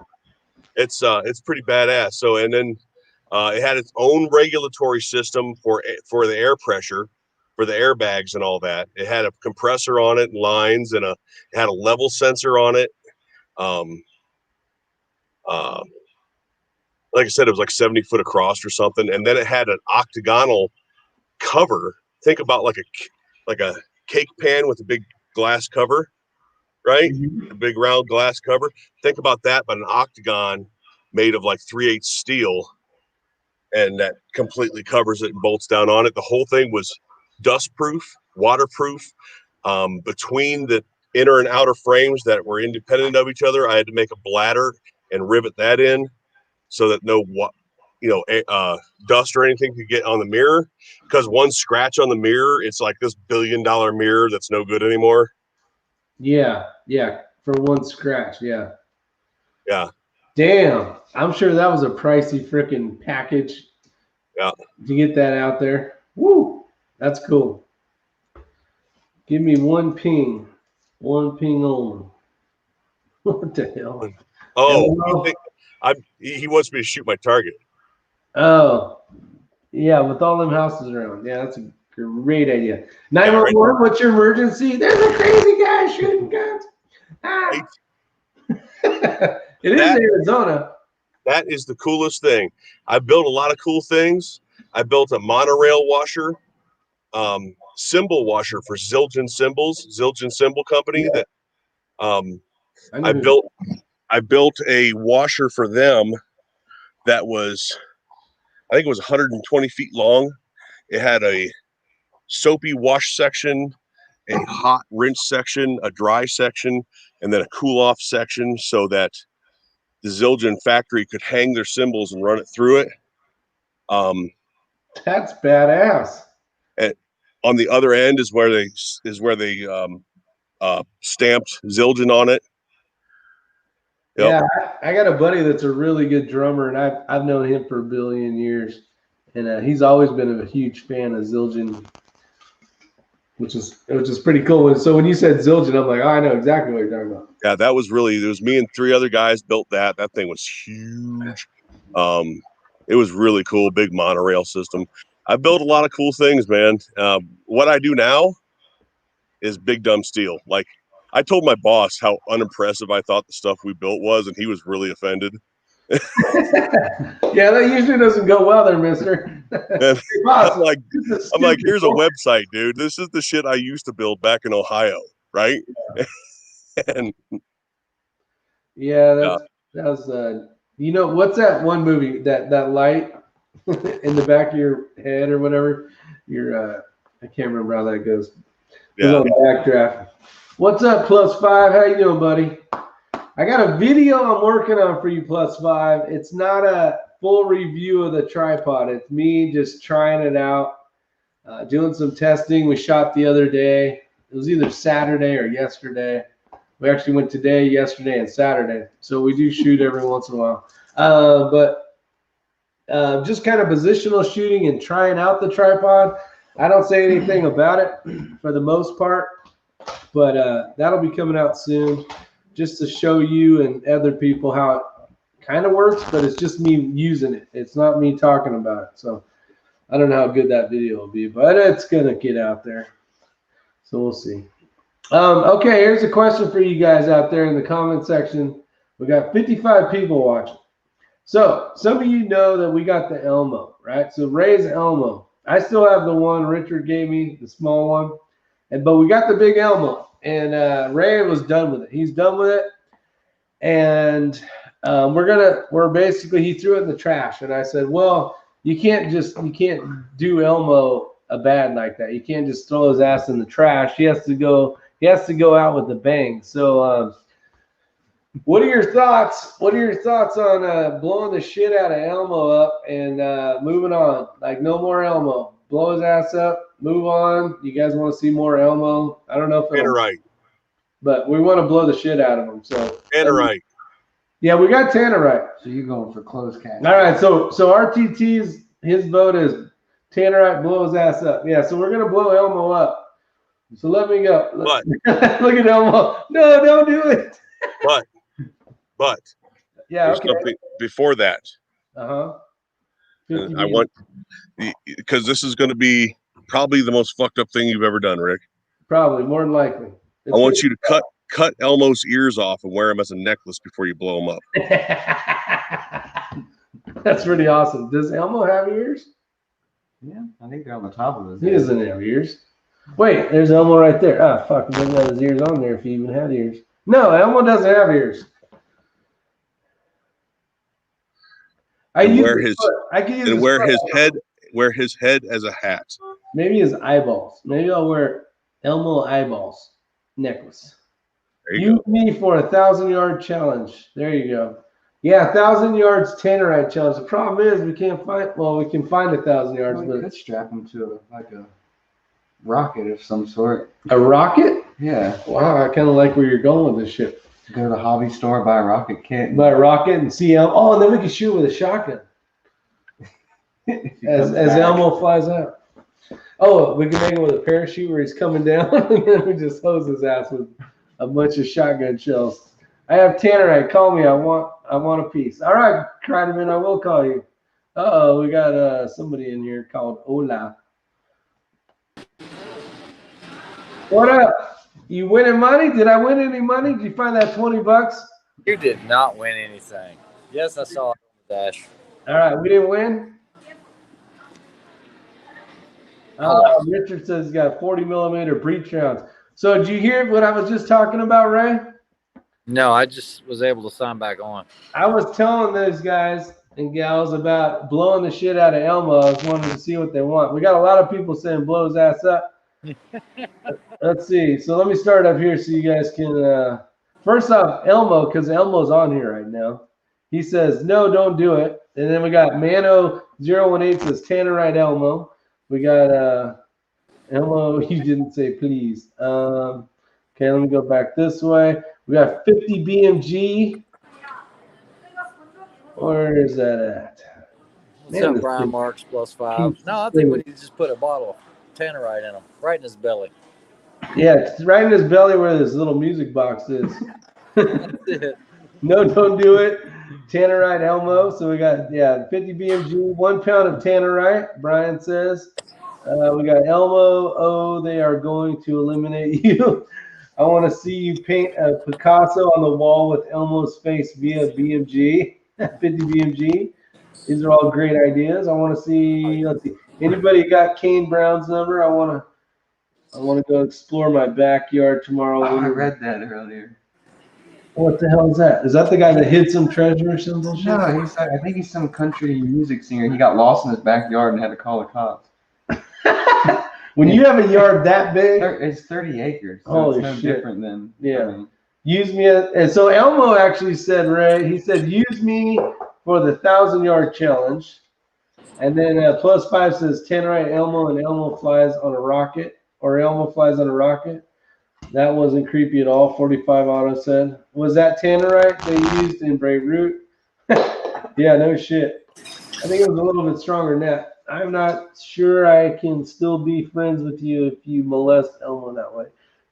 It's pretty badass. So, and then it had its own regulatory system for the air pressure, for the airbags and all that. It had a compressor on it and lines, and it had a level sensor on it. Like I said, it was like 70 foot across or something, and then it had an octagonal cover. Think about like a cake pan with a big glass cover, right? Mhm. A big round glass cover. Think about that, but an octagon made of like 3/8 steel, and that completely covers it and bolts down on it. The whole thing was dust proof, waterproof. Between the inner and outer frames that were independent of each other, I had to make a bladder and rivet that in so that no dust or anything could get on the mirror, because one scratch on the mirror, it's like this $1 billion mirror that's no good anymore. Yeah, for one scratch, yeah. Damn, I'm sure that was a pricey freaking package. Yeah. To get that out there. Woo, that's cool. Give me one ping only. What the hell? Oh, he wants me to shoot my target. Oh, yeah, with all them houses around. Yeah, that's a great idea. 911, Yeah, right. what's your emergency? There's a crazy guy shooting guns. Ah. It is Arizona. That is the coolest thing. I built a lot of cool things. I built a monorail washer, cymbal washer for Zildjian Cymbal Company. Yeah. That I built a washer for them that was, I think it was 120 feet long. It had a soapy wash section, a hot rinse section, a dry section, and then a cool off section so that the Zildjian factory could hang their cymbals and run it through it. That's badass. And on the other end is where they stamped Zildjian on it. Yep. Yeah, I got a buddy that's a really good drummer, and I've known him for a billion years, and he's always been a huge fan of Zildjian, which is pretty cool. And so when you said Zildjian, I'm like, oh, I know exactly what you're talking about. Yeah, that was really, it was me and 3 other guys built that. That thing was huge. It was really cool, big monorail system. I built a lot of cool things, man. What I do now is big dumb steel. Like, I told my boss how unimpressive I thought the stuff we built was, and he was really offended. Yeah, that usually doesn't go well there, mister. Hey, boss, I'm like, here's a website, dude. This is the shit I used to build back in Ohio, right? And yeah, that's you know, what's that one movie, that light in the back of your head or whatever? I can't remember how that goes. Yeah. On backdraft. What's up, +5? How you doing, buddy? I got a video I'm working on for you, +5. It's not a full review of the tripod. It's me just trying it out, doing some testing. We shot the other day. It was either Saturday or yesterday. We actually went today, yesterday, and Saturday. So we do shoot every once in a while. But just kind of positional shooting and trying out the tripod. I don't say anything about it for the most part, but that'll be coming out soon, just to show you and other people how it kind of works, but it's just me using it. It's not me talking about it. So I don't know how good that video will be, but it's going to get out there. So we'll see. Okay, here's a question for you guys out there in the comment section. We got 55 people watching. So some of you know that we got the Elmo, right? So Ray's Elmo. I still have the one Richard gave me, the small one, but we got the big Elmo, and Ray was done with it. He's done with it, and he threw it in the trash, and I said, well, you can't do Elmo a bad like that. You can't just throw his ass in the trash. He has to go out with a bang. So what are your thoughts? What are your thoughts on blowing the shit out of Elmo up and moving on? Like, no more Elmo. Blow his ass up, move on. You guys want to see more Elmo? I don't know if Tannerite. But we want to blow the shit out of him. So Tannerite. Yeah, we got Tannerite. So you're going for closed cast. All right, so RTT's his vote is Tannerite blow his ass up. Yeah, so we're gonna blow Elmo up. So let me go. But Look at Elmo. No, don't do it. but Yeah, there's okay. something before that. Uh-huh. And I want, because this is going to be probably the most fucked up thing you've ever done, Rick. Probably, more than likely. I want you to cut Elmo's ears off and wear them as a necklace before you blow them up. That's pretty awesome. Does Elmo have ears? Yeah, I think they're on the top of his He head. doesn't have ears. Wait, there's Elmo right there. Ah, fuck, he doesn't have his ears on there if he even had ears. No, Elmo doesn't have ears. Wear his head as a hat. Maybe his eyeballs. Maybe I'll wear Elmo eyeballs necklace. There you go. Me for 1,000-yard challenge. There you go. Yeah, 1,000 yards Tannerite challenge. The problem is we can't find. Well, we can find 1,000 yards, We could strap him to a rocket of some sort. A rocket? Yeah. Wow, I kind of like where you're going with this shit. Go to the hobby store, buy a rocket kit. Buy a rocket and see Elmo. Oh, and then we can shoot with a shotgun as Elmo flies out. Oh, we can make it with a parachute where he's coming down, and then we just hose his ass with a bunch of shotgun shells. I have Tannerite. Call me. I want a piece. All right, Kreideman, I will call you. Uh-oh, we got somebody in here called Ola. What up? You winning money? Did I win any money? Did you find that $20? You did not win anything. Yes, I saw it on the dash. All right, we didn't win. Richard says he's got 40mm breech rounds. So did you hear what I was just talking about, Ray? No, I just was able to sign back on. I was telling those guys and gals about blowing the shit out of Elmo. I was wanting to see what they want. We got a lot of people saying blow his ass up. Let's see. So let me start up here so you guys can. First off, Elmo, because Elmo's on here right now. He says, no, don't do it. And then we got Mano018 says Tannerite Elmo. We got Elmo, he didn't say please. Okay, let me go back this way. We got 50 BMG. Where is that at? What's up, Brian Marks +5? No, I think we need to just put a bottle of Tannerite in him, right in his belly. Yeah, it's right in his belly where this little music box is. No, don't do it. Tannerite Elmo. So we got, 50 BMG, 1 pound of Tannerite, Brian says. We got Elmo. Oh, they are going to eliminate you. I want to see you paint a Picasso on the wall with Elmo's face via BMG. 50 BMG. These are all great ideas. I want to see. Let's see. Anybody got Kane Brown's number? I want to go explore my backyard tomorrow. Oh, I read that earlier. What the hell is that? Is that the guy that hid some treasure or something? No, I think he's some country music singer. He got lost in his backyard and had to call the cops. When you have a yard that big, it's 30 acres. So holy it's no shit. Different than use me. And so Elmo actually said, Ray, he said, use me for the 1,000-yard challenge. And then +5 says Tannerite Elmo and Elmo flies on a rocket, or Elmo flies on a rocket. That wasn't creepy at all. 45 Auto said. Was that Tannerite they used in Beirut? Yeah, no shit. I think it was a little bit stronger than that. I'm not sure I can still be friends with you if you molest Elmo that way.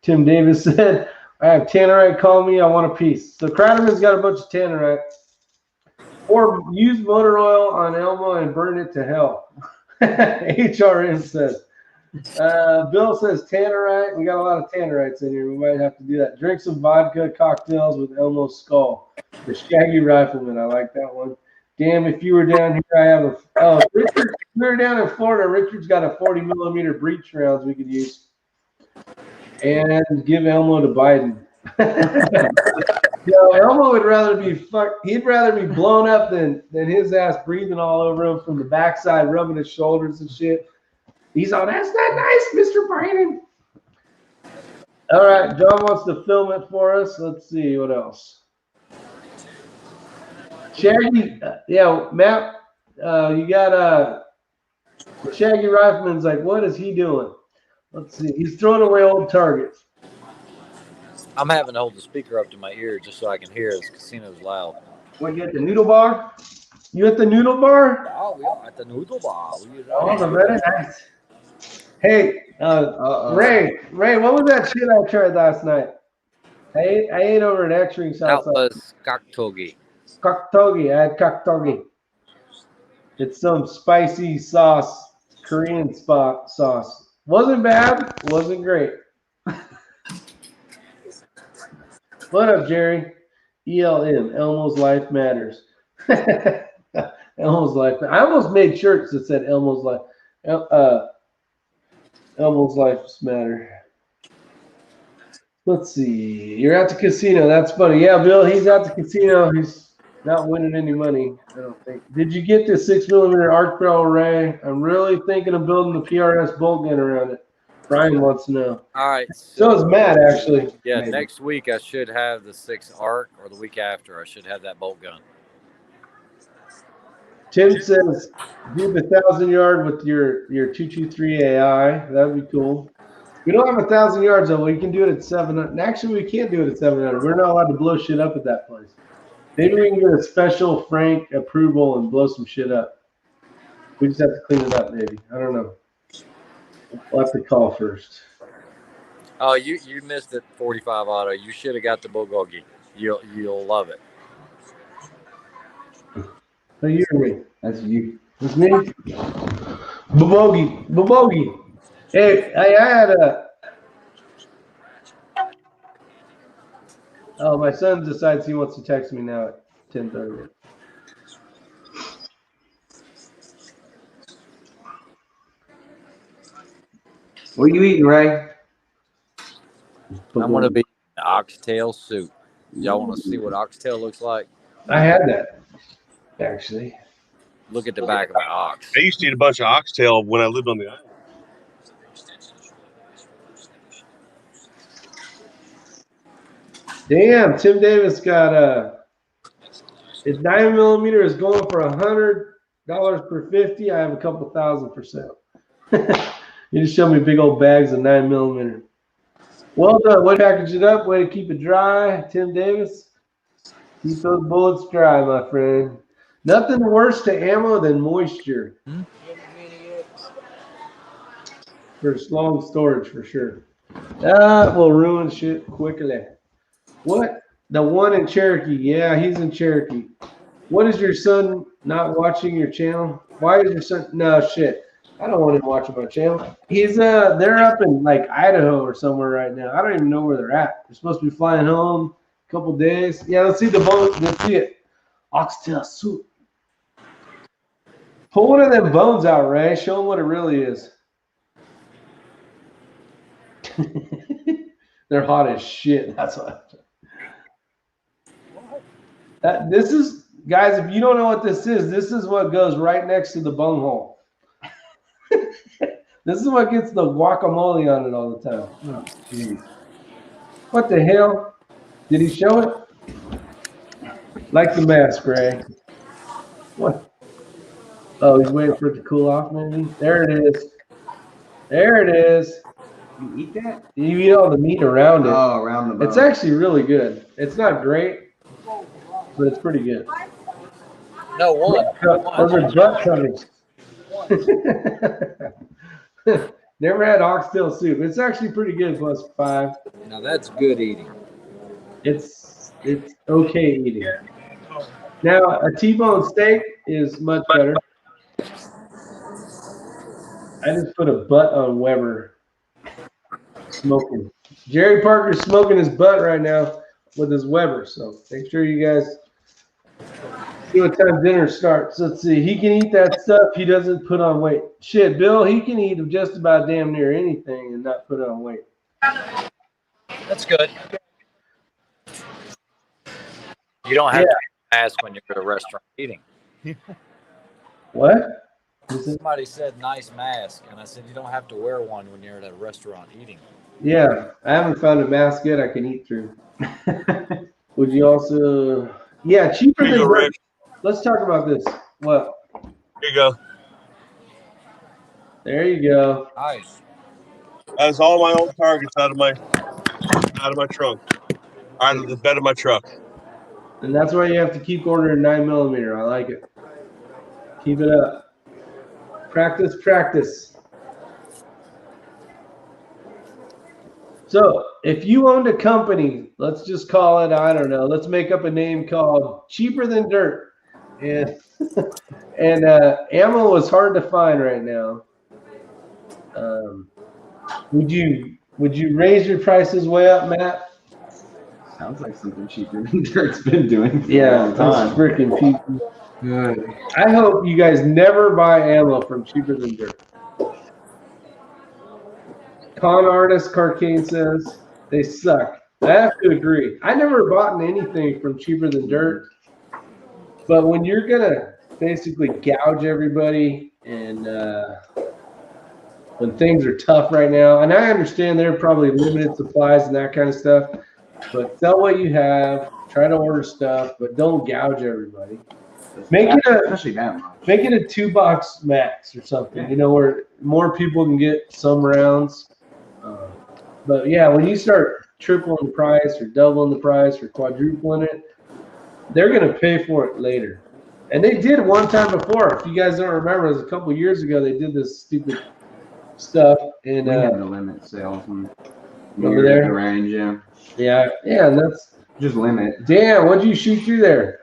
Tim Davis said, I have Tannerite, call me, I want a piece. So Kreiderman's got a bunch of Tannerite. Or use motor oil on Elmo and burn it to hell. HRM says. Bill says Tannerite. We got a lot of Tannerites in here. We might have to do that. Drink some vodka cocktails with Elmo's skull. The Shaggy Rifleman. I like that one. Damn, if you were down here, I have Richard. If we were down in Florida, Richard's got a 40mm breech rounds we could use. And give Elmo to Biden. Elmo would rather be he'd rather be blown up than his ass breathing all over him from the backside, rubbing his shoulders and shit. He's all, that's not nice, Mr. Biden. All right, John wants to film it for us. Let's see what else. Shaggy, Matt, you got Shaggy Rifleman's like, what is he doing? Let's see. He's throwing away old targets. I'm having to hold the speaker up to my ear just so I can hear. This casino's loud. What, you got the noodle bar? You at the noodle bar? Oh, we are at the noodle bar. Oh, very nice. Hey, Ray, what was that shit I tried last night? I ate over at X-Ring That sauce. was kaktogi. Kaktogi. I had kaktogi. It's some spicy sauce, Korean sauce. Wasn't bad. Wasn't great. What up, Jerry? ELM. Elmo's Life Matters. Elmo's Life. I almost made shirts that said Elmo's Life. Elmo's Lives Matter. Let's see. You're at the casino. That's funny. Yeah, Bill, he's at the casino. He's not winning any money, I don't think. Did you get the 6mm arc barrel array? I'm really thinking of building the PRS bolt gun around it. Brian wants to know. All right. So is Matt, actually. Yeah, Maybe. next week I should have the 6 arc, or the week after I should have that bolt gun. Tim says, do the 1,000-yard with your 223 AI. That'd be cool. We don't have 1,000 yards, though. We can do it at 700. Actually, we can't do it at 700. We're not allowed to blow shit up at that place. Maybe we can get a special Frank approval and blow some shit up. We just have to clean it up, maybe. I don't know. We'll have to call first. Oh, you missed it, 45 auto. You should have got the bulgogi. You'll love it. Oh, you or me? That's you. That's me? Babogi. Hey, I had a... Oh, my son decides he wants to text me now at 10:30. What are you eating, Ray? I'm going to be in oxtail soup. Y'all want to see what oxtail looks like? I had that, actually. Look at the back of an ox. I used to eat a bunch of oxtail when I lived on the island. Damn, Tim Davis got his 9mm is going for $100 per 50. I have a couple thousand for sale. You just showed me big old bags of 9mm. Well done. Way to package it up. Way to keep it dry, Tim Davis. Keep those bullets dry, my friend. Nothing worse to ammo than moisture. For long storage, for sure. That will ruin shit quickly. What? The one in Cherokee. Yeah, he's in Cherokee. What is your son not watching your channel? Why is your son? No, shit. I don't want him watching my channel. He's they're up in like Idaho or somewhere right now. I don't even know where they're at. They're supposed to be flying home a couple days. Yeah, let's see the bones. Let's see it. Oxtail soup. Pull one of them bones out, Ray. Show them what it really is. They're hot as shit. That's what. This is, guys, if you don't know what this is what goes right next to the bung hole. This is what gets the guacamole on it all the time. Oh, jeez. What the hell? Did he show it? Like the mask, Ray. What? Oh, he's waiting for it to cool off, maybe? There it is. There it is. You eat that? You eat all the meat around it. Oh, around the bone. It's actually really good. It's not great, but it's pretty good. No, one. Those are butt covers. Never had oxtail soup. It's actually pretty good, +5. Now that's good eating. It's okay eating. Now a T-bone steak is much better. I just put a butt on Weber. Smoking. Jerry Parker's smoking his butt right now with his Weber. So make sure you guys see what time dinner starts. Let's see. He can eat that stuff. He doesn't put on weight. Shit, Bill, he can eat just about damn near anything and not put on weight. That's good. You don't have to ask when you're at a restaurant eating. What? Somebody said nice mask, and I said you don't have to wear one when you're at a restaurant eating. Yeah, I haven't found a mask yet I can eat through. Would you also? Yeah, cheaper than. Rich. Let's talk about this. What? Here you go. There you go. Nice. That's all my old targets out of my trunk, out of the bed of my truck. And that's why you have to keep ordering 9mm. I like it. Keep it up. Practice, practice. So if you owned a company, let's just call it, I don't know, let's make up a name called Cheaper Than Dirt. And and ammo is hard to find right now. Would you raise your prices way up, Matt? Sounds like something Cheaper Than Dirt's been doing for a Yeah, long time. those freaking people. I hope you guys never buy ammo from Cheaper Than Dirt. Con Artist Carcane says they suck. I have to agree. I never bought anything from Cheaper Than Dirt, but when you're gonna basically gouge everybody and when things are tough right now, and I understand there are probably limited supplies and that kind of stuff, but sell what you have. Try to order stuff, but don't gouge everybody. Make it Especially that much. Make it a 2-box max or something, you know, where more people can get some rounds. But yeah, when you start tripling the price or doubling the price or quadrupling it, they're going to pay for it later. And they did one time before. If you guys don't remember, it was a couple years ago. They did this stupid stuff. And we had the limit sales over there, the range, yeah, and that's just limit. Damn, what'd you shoot through there?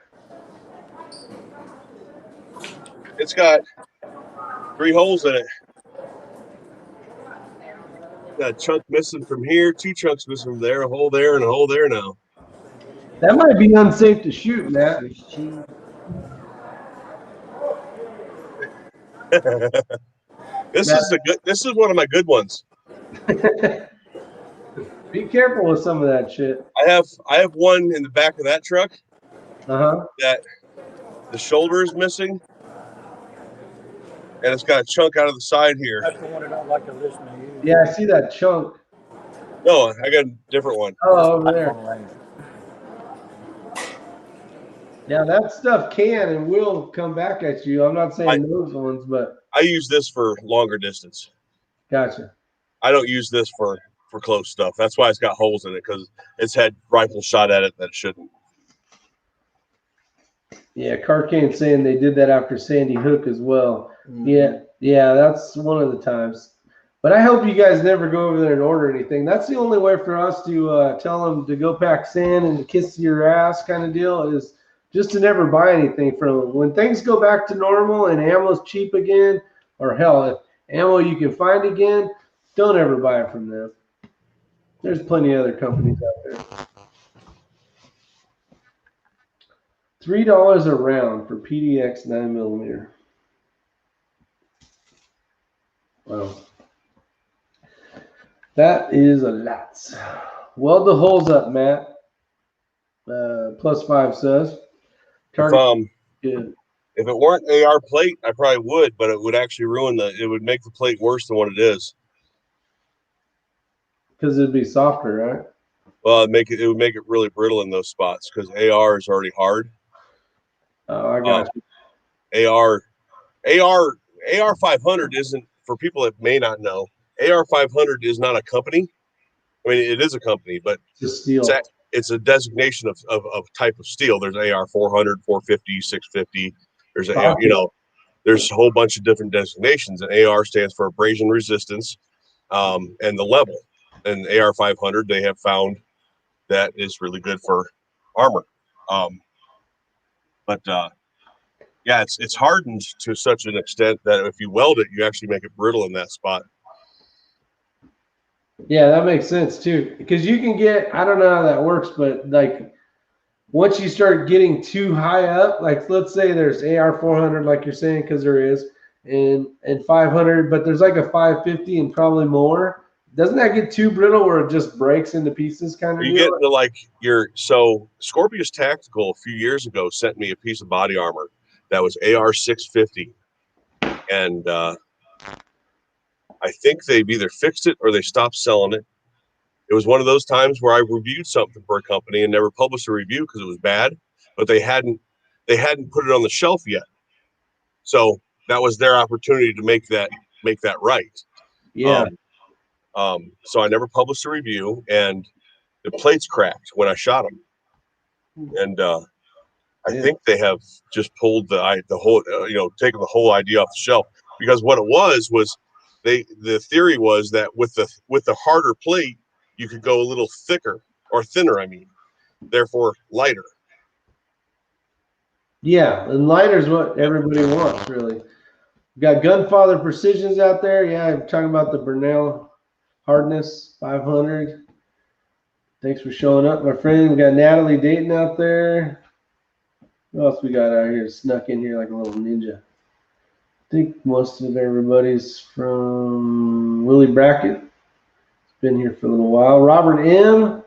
It's got 3 holes in it. Got a chunk missing from here, 2 chunks missing from there, a hole there, and a hole there now. That might be unsafe to shoot, Matt. This is one of my good ones. Be careful with some of that shit. I have one in the back of that truck. That the shoulder is missing, and it's got a chunk out of the side here. That's the one I don't like to listen to you. Yeah, I see that chunk. No, I got a different one. Oh, over there. Now that stuff can and will come back at you. I'm not saying those ones, but I use this for longer distance. Gotcha. I don't use this for close stuff. That's why it's got holes in it, because it's had rifles shot at it that it shouldn't. Yeah, Carcane's saying they did that after Sandy Hook as well. Mm-hmm. Yeah, that's one of the times. But I hope you guys never go over there and order anything. That's the only way for us to tell them to go pack sand and to kiss your ass kind of deal, is just to never buy anything from them. When things go back to normal and ammo's cheap again, or hell, if ammo you can find again, don't ever buy it from them. There's plenty of other companies out there. $3 a round for PDX 9mm. Wow. That is a lot. Weld the holes up, Matt. +5 says. Target. If it weren't AR plate, I probably would, but it would actually it would make the plate worse than what it is. Because it'd be softer, right? Well, it would make it really brittle in those spots, because AR is already hard. Oh, I got you. AR 500 isn't, for people that may not know, AR 500 is not a company. I mean, it is a company, but it's a designation of type of steel. There's AR 400, 450, 650. There's there's a whole bunch of different designations, and AR stands for abrasion resistance, and the level. And AR 500, they have found that is really good for armor. Yeah, it's hardened to such an extent that if you weld it, you actually make it brittle in that spot. Yeah, that makes sense too. Because you can get, I don't know how that works, but like once you start getting too high up, like let's say there's AR 400, like you're saying, because there is, and 500, but there's like a 550 and probably more. Doesn't that get too brittle where it just breaks into pieces kind of? You get into so Scorpius Tactical a few years ago sent me a piece of body armor that was AR 650, and I think they've either fixed it or they stopped selling it. It was one of those times where I reviewed something for a company and never published a review because it was bad, but they hadn't put it on the shelf yet. So that was their opportunity to make that right. Yeah. So I never published a review, and the plates cracked when I shot them. And I think they have just pulled the whole, taken the whole idea off the shelf, because what it was the theory was that with the harder plate, you could go a little thicker or thinner. I mean, therefore lighter. Yeah, and lighter is what everybody wants, really. We got Gunfather Precisions out there. Yeah, I'm talking about the Burnell Hardness 500. Thanks for showing up, my friend. We got Natalie Dayton out there. What else we got out here? Snuck in here like a little ninja. I think most of everybody's from Willie Brackett. It's been here for a little while. Robert M.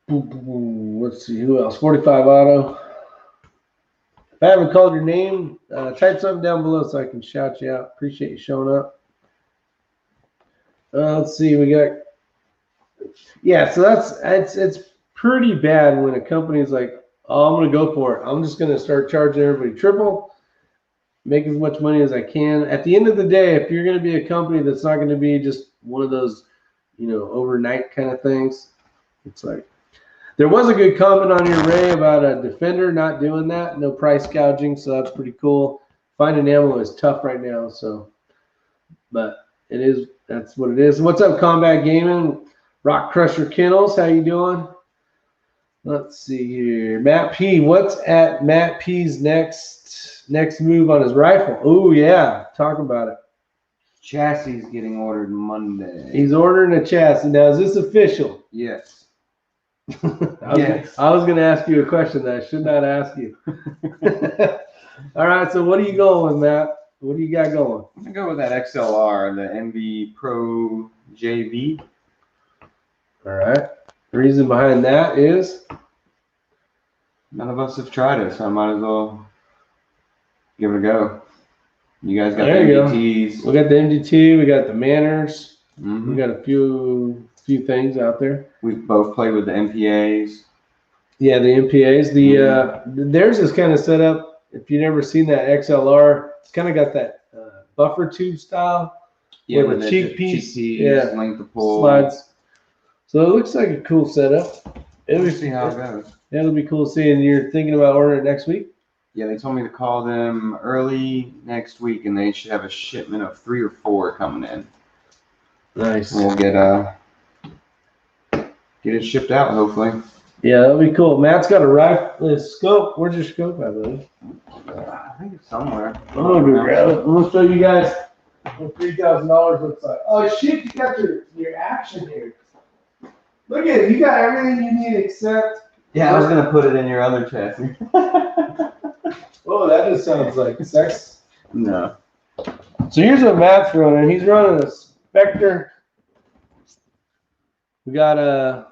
Let's see, who else? 45 Auto. If I haven't called your name, type something down below so I can shout you out. Appreciate you showing up. Let's see, we got, yeah, so it's pretty bad when a company's like, oh, I'm going to go for it. I'm just going to start charging everybody triple, make as much money as I can. At the end of the day, if you're going to be a company that's not going to be just one of those, overnight kind of things, it's like, there was a good comment on your Ray about a Defender not doing that, no price gouging, so that's pretty cool. Finding ammo is tough right now, so, but that's what it is. What's up, Combat Gaming? Rock Crusher Kennels, how you doing? Let's see here. Matt P, what's at Matt P's next move on his rifle? Oh yeah, talk about it. Chassis is getting ordered Monday. He's ordering a chassis. Now, is this official? Yes. I was going to ask you a question that I should not ask you. All right, so what are you going with, Matt? What do you got going? I'm going to go with that XLR, the MV Pro JV. All right. The reason behind that is? None of us have tried it, so I might as well give it a go. You guys got the MDTs. We got the MDT. We got the Manners. Mm-hmm. We got a few things out there. We've both played with the MPAs. Yeah, the MPAs. Theirs is kind of set up. If you've never seen that XLR, it's kind of got that buffer tube style. Yeah, with a cheek piece. Yeah, length of pull. Slides. So it looks like a cool setup. We'll see how it goes. It'll be cool to see. And you're thinking about ordering it next week? Yeah, they told me to call them early next week, and they should have a shipment of 3 or 4 coming in. Nice. We'll get it shipped out, hopefully. Yeah, that'll be cool. Matt's got a rifle scope. Where's your scope at, buddy? I think it's somewhere. I'm gonna go grab it. I'm gonna show you guys what $3,000 looks like. Oh shit, you got your action here. Look at it. You got everything you need except. Yeah, I was gonna put it in your other chassis. Oh, that just sounds like sex. No. So here's what Matt's running. He's running a Spectre. We got a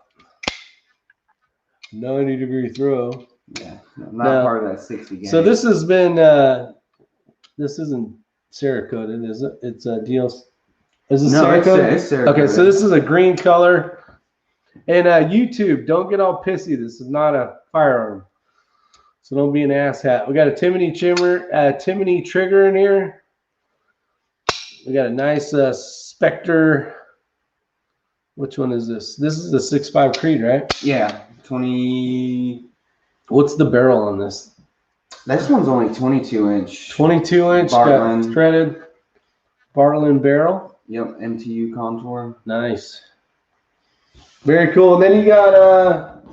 90-degree throw. Yeah, not part of that 60 game. So this has been, this isn't Cerakoted, is it? It's a deal. Is it Cerakoted? It's Cerakoted. Okay, so this is a green color. And YouTube, don't get all pissy. This is not a firearm. So don't be an asshat. We got a Timony trigger in here. We got a nice Spectre. Which one is this? This is the 6.5 Creed, right? Yeah, 20. What's the barrel on this? This one's only 22-inch. 22-inch, got threaded Bartlein barrel. Yep, MTU contour. Nice. Very cool. And then you got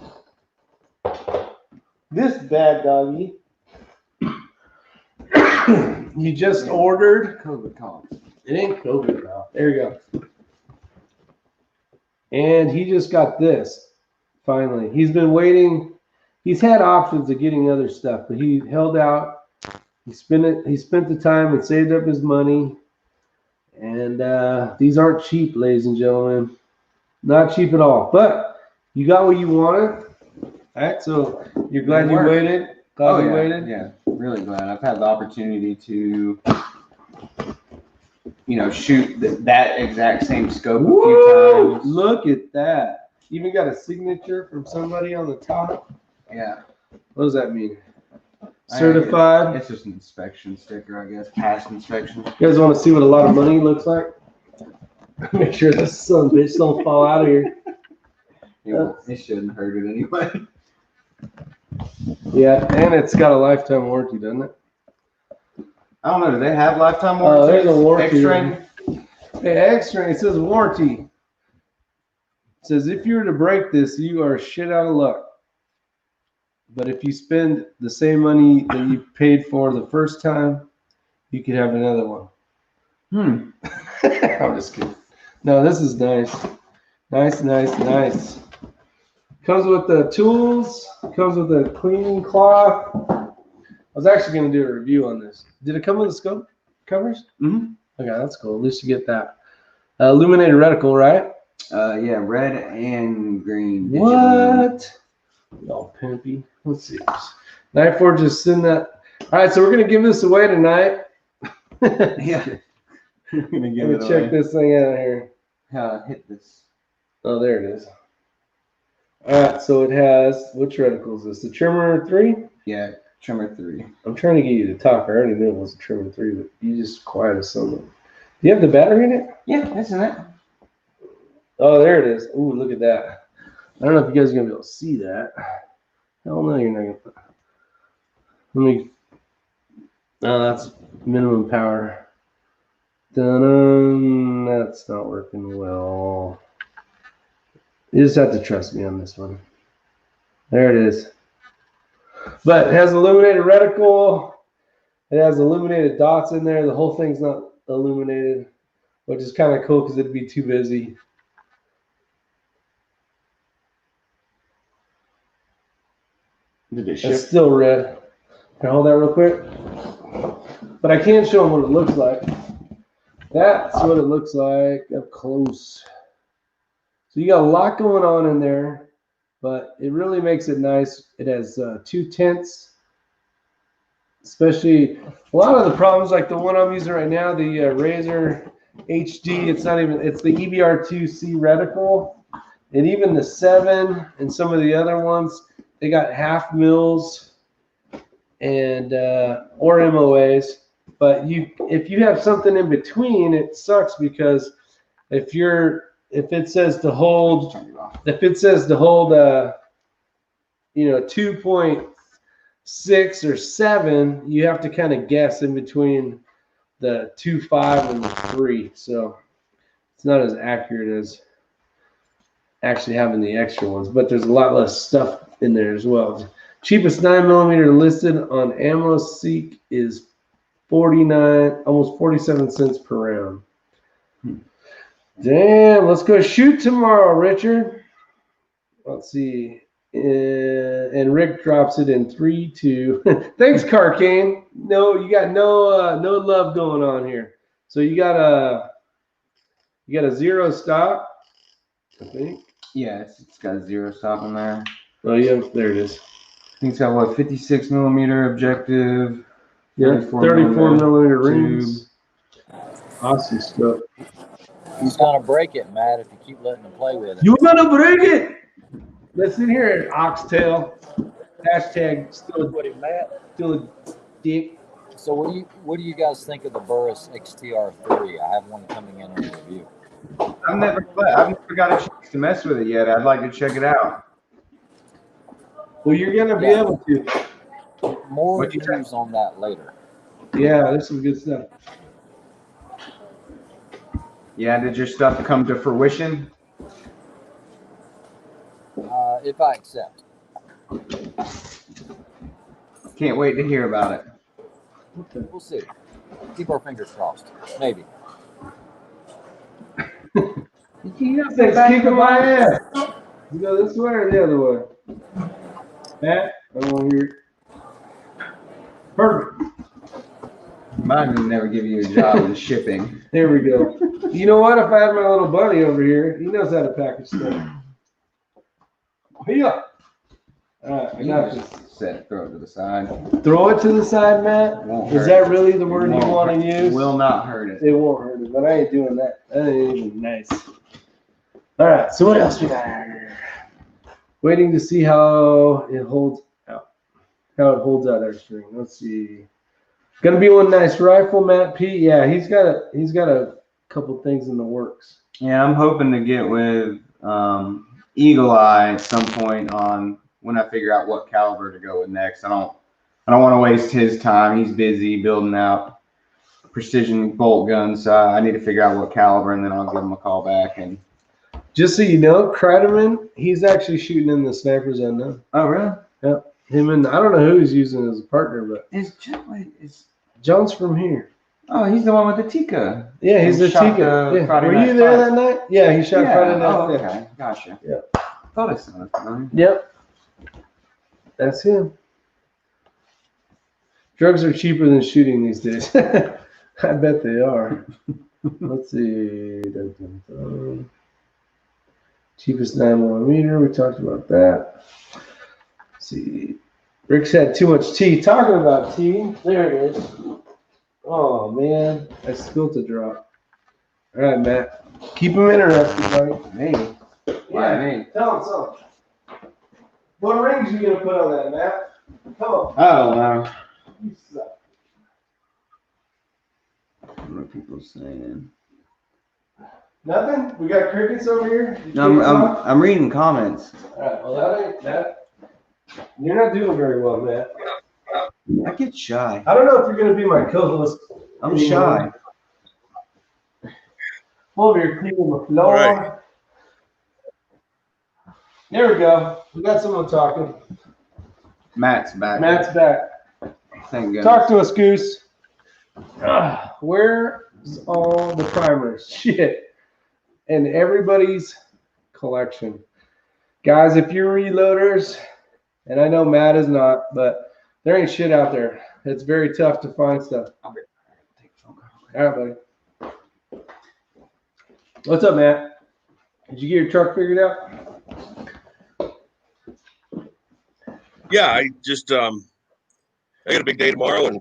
this bad doggy. You just ordered. COVID comp. It ain't COVID now. There you go. And he just got this. Finally, he's been waiting. He's had options of getting other stuff, but he held out. He spent the time and saved up his money. And these aren't cheap, ladies and gentlemen. Not cheap at all. But you got what you wanted. All right, so you're glad you waited. Glad you waited. Yeah, really glad. I've had the opportunity to, shoot that exact same scope a few times. Look at that. Even got a signature from somebody on the top. Yeah. What does that mean? Certified. It's just an inspection sticker, I guess. Past inspection. You guys want to see what a lot of money looks like? Make sure this son of a bitch don't fall out of here. It shouldn't hurt it anyway. Yeah, and it's got a lifetime warranty, doesn't it? I don't know. Do they have lifetime Oh, warranty? there's a warranty. X-ray? Hey, X-ray, it says warranty. It says if you were to break this, you are shit out of luck. But if you spend the same money that you paid for the first time, you could have another one. I'm just kidding. No, this is nice. Nice. Comes with the tools. Comes with a cleaning cloth. I was actually going to do a review on this. Did it come with the scope covers? Mm-hmm. Okay, that's cool. At least you get that. Illuminated reticle, right? Yeah, red and green. What? Y'all pimpy. Let's see. Knife Forge is sitting that. All right, so we're going to give this away tonight. Yeah. Let me check this thing out here. Hit this. Oh, there it is. All right, so it has, which reticle is this? The Trimmer 3? Yeah, Trimmer 3. I'm trying to get you to talk. I already knew it was a Trimmer 3, but you just quiet as someone. Do you have the battery in it? Yeah, that's in it. Oh, there it is. Ooh, look at that. I don't know if you guys are going to be able to see that. Hell no, you're not going to. Let me. Oh, that's minimum power. Dun-dun. That's not working well. You just have to trust me on this one. There it is. But it has illuminated reticle. It has illuminated dots in there. The whole thing's not illuminated, which is kind of cool because it'd be too busy. Did it It's still red. Can I hold that real quick? But I can show them what it looks like. That's what it looks like up close. So you got a lot going on in there, but it really makes it nice. It has 2 tints, especially a lot of the problems like the one I'm using right now, the Razor HD. It's not even. It's the EBR2C reticle, and even the 7 and some of the other ones, they got half mils and or MOAs. But if you have something in between, it sucks because if it says to hold 2.6 or 7, you have to kind of guess in between the 2.5 and the 3. So it's not as accurate as actually having the extra ones, but there's a lot less stuff in there as well. Cheapest 9mm listed on AmmoSeek is almost 47 cents per round. Damn, let's go shoot tomorrow, Richard. Let's see. And Rick drops it in 3, 2. Thanks, Carcane. No, you got no love going on here. So you got a 0 stop, I think. Yeah, it's got a 0 stop on there. Oh yeah, there it is. I think it's got what, 56mm objective. Yeah, 34mm rings. Awesome stuff. He's gonna break it, Matt, if you keep letting him play with it. You're gonna break it. Listen here, Oxtail. Hashtag still a dick. So what do you guys think of the Burris XTR3? I have one coming in on review. I've never got a chance to mess with it yet. I'd like to check it out. Well, you're gonna be able to. More reviews on that later. Yeah, there's some good stuff. Yeah, did your stuff come to fruition? If I accept. Can't wait to hear about it. We'll see. Keep our fingers crossed. Maybe. Thanks, kicking my ass. You go this way or the other way? Matt, I don't want to hear it. Perfect. Mine would never give you a job in shipping. There we go. You know what? If I had my little buddy over here, he knows how to package stuff. Yeah. All right, I got this. Throw it to the side. Throw it to the side, Matt. Is that really the word you want to use? Will not hurt it. It won't hurt it, but I ain't doing that. That ain't even nice. All right, so what else we got here? Waiting to see how it holds out. How it holds out our string. Let's see. Gonna be one nice rifle, Matt P. Yeah, he's got a couple things in the works. Yeah, I'm hoping to get with Eagle Eye at some point on when I figure out what caliber to go with next. I don't want to waste his time. He's busy building out precision bolt guns. So I need to figure out what caliber, and then I'll give him a call back. And just so you know, Kreiderman, he's actually shooting in the sniper zone now. oh, really? Yep. Him and I don't know who he's using as a partner, but John's from here. Oh, he's the one with the Tika. Yeah, he's the shot Tika. the Yeah. Friday Were night you there fight. that night? Yeah, he shot Friday night. Oh, Yeah. okay. Gotcha. Yeah. Thought I saw it. Yep. That's him. Drugs are cheaper than shooting these days. I bet they are. Let's see. Cheapest 9mm. We talked about that. Let's see. Rick's had too much tea. Talking about tea. There it is. Oh, man. I spilled a drop. All right, Matt. Keep them interested, buddy. Me? Why me? Tell him something. What rings are you going to put on that, Matt? Come on. I don't know. You suck. What are people saying? Nothing? We got crickets over here? No, I'm reading comments. All right, well, that ain't that. You're not doing very well, Matt. I get shy. I don't know if you're going to be my co-host. I'm shy. Over here cleaning the floor. Right. There we go. We got someone talking. Matt's back. Matt's back. Thank goodness. Talk to us, Goose. Where's all the primers? Shit. And everybody's collection. Guys, if you're reloaders, and I know Matt is not, but there ain't shit out there. It's very tough to find stuff. All right, buddy. What's up, Matt? Did you get your truck figured out? Yeah, I just I got a big day tomorrow, and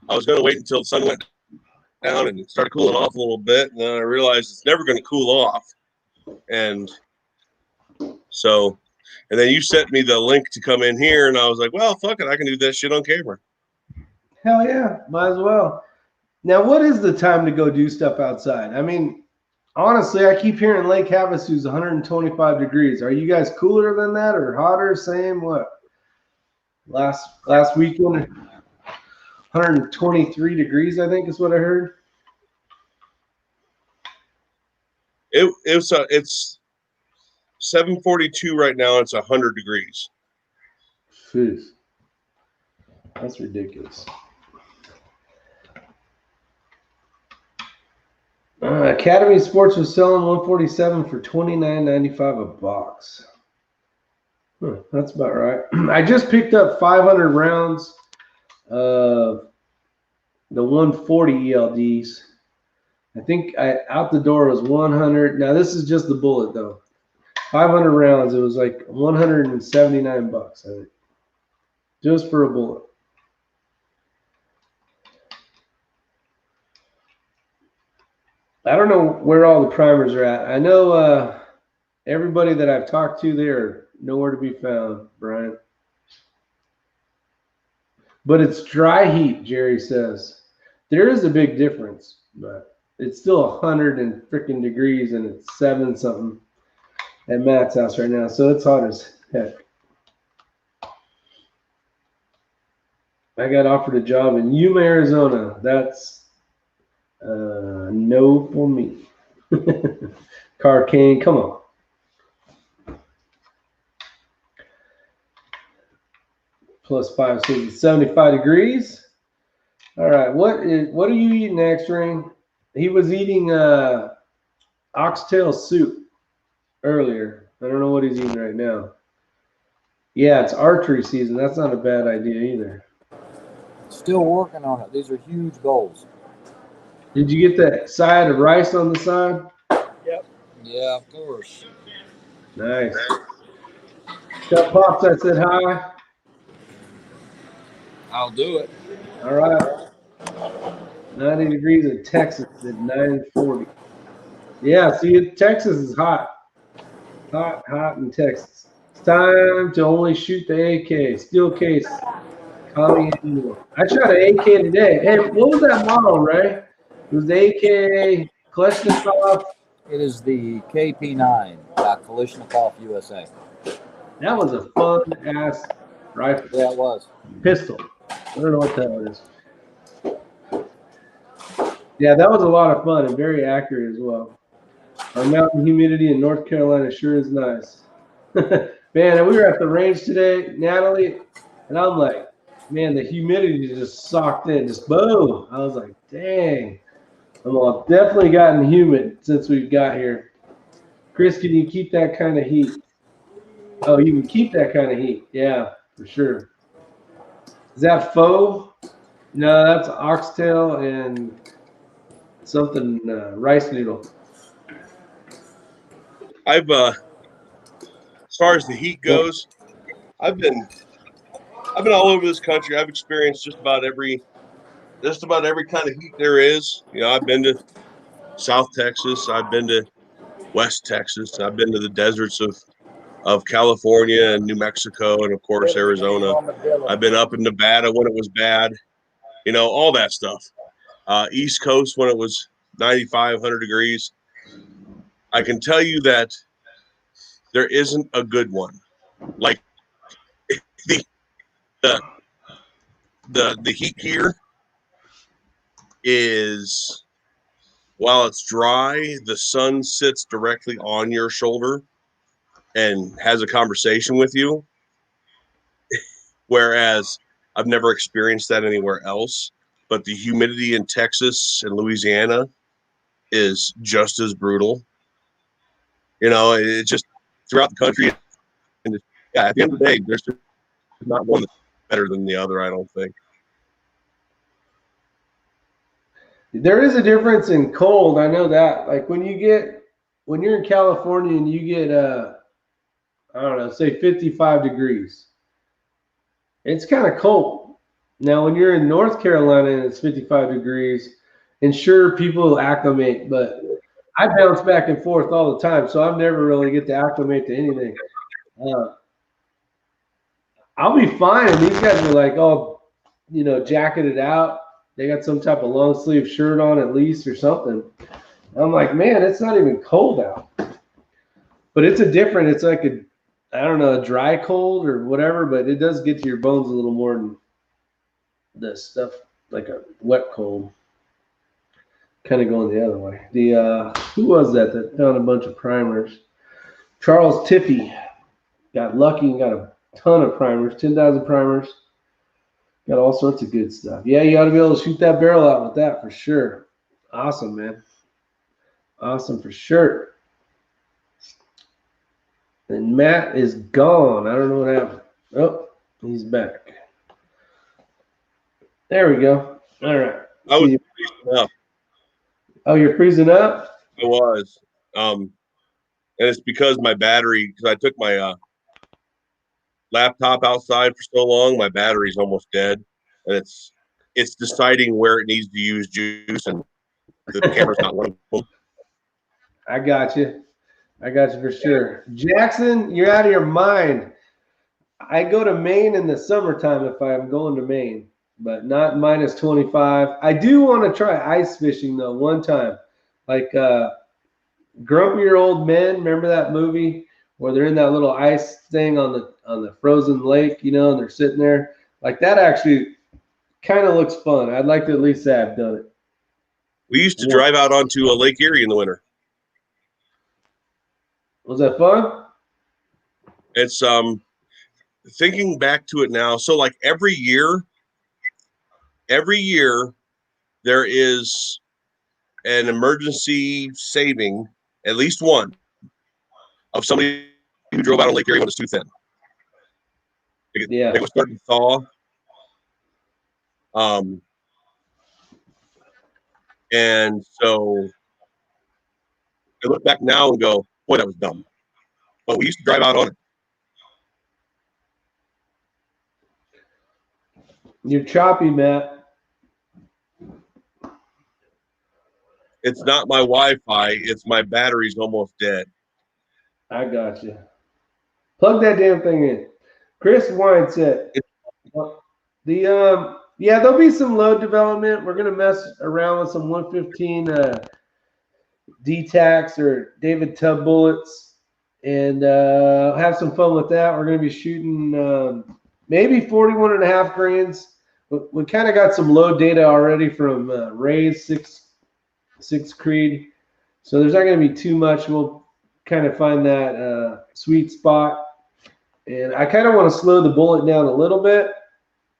I was going to wait until the sun went down and it started cooling off a little bit, and then I realized it's never going to cool off, and so, and then you sent me the link to come in here, and I was like, well, fuck it, I can do that shit on camera. Hell yeah, might as well. Now, what is the time to go do stuff outside? I mean, honestly, I keep hearing Lake Havasu's 125 degrees. Are you guys cooler than that or hotter? Same? What? Last weekend, 123 degrees, I think is what I heard. It's 7:42 right now. It's 100 degrees. Jeez. That's ridiculous. Academy Sports was selling 147 for $29.95 a box. That's about right. I just picked up 500 rounds of the 140 ELDs. I think out the door was 100. Now this is just the bullet though. 500 rounds. It was like 179 bucks, I think, just for a bullet. I don't know where all the primers are at. I know everybody that I've talked to there, nowhere to be found, Brian. But it's dry heat, Jerry says. There is a big difference, but it's still 100 and freaking degrees, and it's 7 something at Matt's house right now, so it's hot as heck. I got offered a job in Yuma, Arizona. That's no for me. Carcane, come on. Plus 5, so it's 75 degrees. All right, what are you eating, X-Ring? He was eating oxtail soup earlier. I don't know what he's eating right now. Yeah, it's archery season. That's not a bad idea either. Still working on it. These are huge goals. Did you get that side of rice on the side? Yep. Yeah, of course. Nice. Tell Pops I said hi. I'll do it. All right. 90 degrees in Texas at 9:40. Yeah, see, Texas is hot. Hot in Texas. It's time to only shoot the AK. Steel case. I shot an AK today. Hey, what was that model, Ray? It was the AK Kalashnikov. It is the KP9 by Kalashnikov USA. That was a fun ass rifle. Yeah, it was. Pistol. I don't know what the hell it is. Yeah, that was a lot of fun and very accurate as well. Our mountain humidity in North Carolina sure is nice. Man, and we were at the range today, Natalie, and I'm like, man, the humidity just socked in, just boom. I was like, dang. Well, I've definitely gotten humid since we've got here. Chris, can you keep that kind of heat? Oh, you can keep that kind of heat. Yeah, for sure. Is that faux? No, that's oxtail and something rice noodle. I've as far as the heat goes, I've been all over this country. I've experienced just about every kind of heat there is. You know, I've been to South Texas, I've been to West Texas, I've been to the deserts of California and New Mexico, and of course Arizona. I've been up in Nevada when it was bad, you know, all that stuff. East Coast when it was 95, 100 degrees. I can tell you that there isn't a good one. Like the the heat here is, while it's dry, the sun sits directly on your shoulder and has a conversation with you. Whereas I've never experienced that anywhere else. But the humidity in Texas and Louisiana is just as brutal. You know, it's just throughout the country. And yeah, at the end of the day, there's just not one that's better than the other, I don't think. There is a difference in cold. I know that. Like when you're in California and you get I don't know, say 55 degrees, it's kind of cold. Now when you're in North Carolina and it's 55 degrees, and sure people acclimate, but I bounce back and forth all the time, so I never really get to acclimate to anything. Uh, I'll be fine. And these guys are like, oh, you know, jacketed out. They got some type of long sleeve shirt on at least or something. I'm like, man, it's not even cold out. But it's it's like I don't know, a dry cold or whatever, but it does get to your bones a little more than the stuff like a wet cold. Kind of going the other way. Who was that found a bunch of primers? Charles Tiffy got lucky and got a ton of primers, 10,000 primers. Got all sorts of good stuff. Yeah, you ought to be able to shoot that barrel out with that for sure. Awesome, man. Awesome for sure. And Matt is gone. I don't know what happened. Oh, he's back. There we go. All right. I was freezing up. Oh, you're freezing up? I was. And it's because my battery, because I took my laptop outside for so long, my battery's almost dead. And it's deciding where it needs to use juice, and the camera's not one of them. I got you. I got you for sure. Jackson, you're out of your mind. I go to Maine in the summertime if I'm going to Maine, but not minus 25. I do want to try ice fishing though one time. Like Grumpier Old Men, remember that movie where they're in that little ice thing on the frozen lake, you know, and they're sitting there? Like that actually kind of looks fun. I'd like to at least say I've done it. We used to drive out onto Lake Erie in the winter. Was that fun? It's thinking back to it now. So like every year there is an emergency saving, at least one, of somebody who drove out on Lake Erie when it's too thin. Yeah. It was starting to thaw. And so I look back now and go, boy, that was dumb. But we used to drive out on it. You're choppy, Matt. It's not my Wi-Fi. It's my battery's almost dead. I got you. Plug that damn thing in. Chris Wine said, yeah, there'll be some load development. We're gonna mess around with some 115 DTACs or David Tubb bullets. and have some fun with that. We're going to be shooting maybe 41.5 grains. We kind of got some low data already from Ray's six Creed, so there's not going to be too much. We'll kind of find that sweet spot, and I kind of want to slow the bullet down a little bit,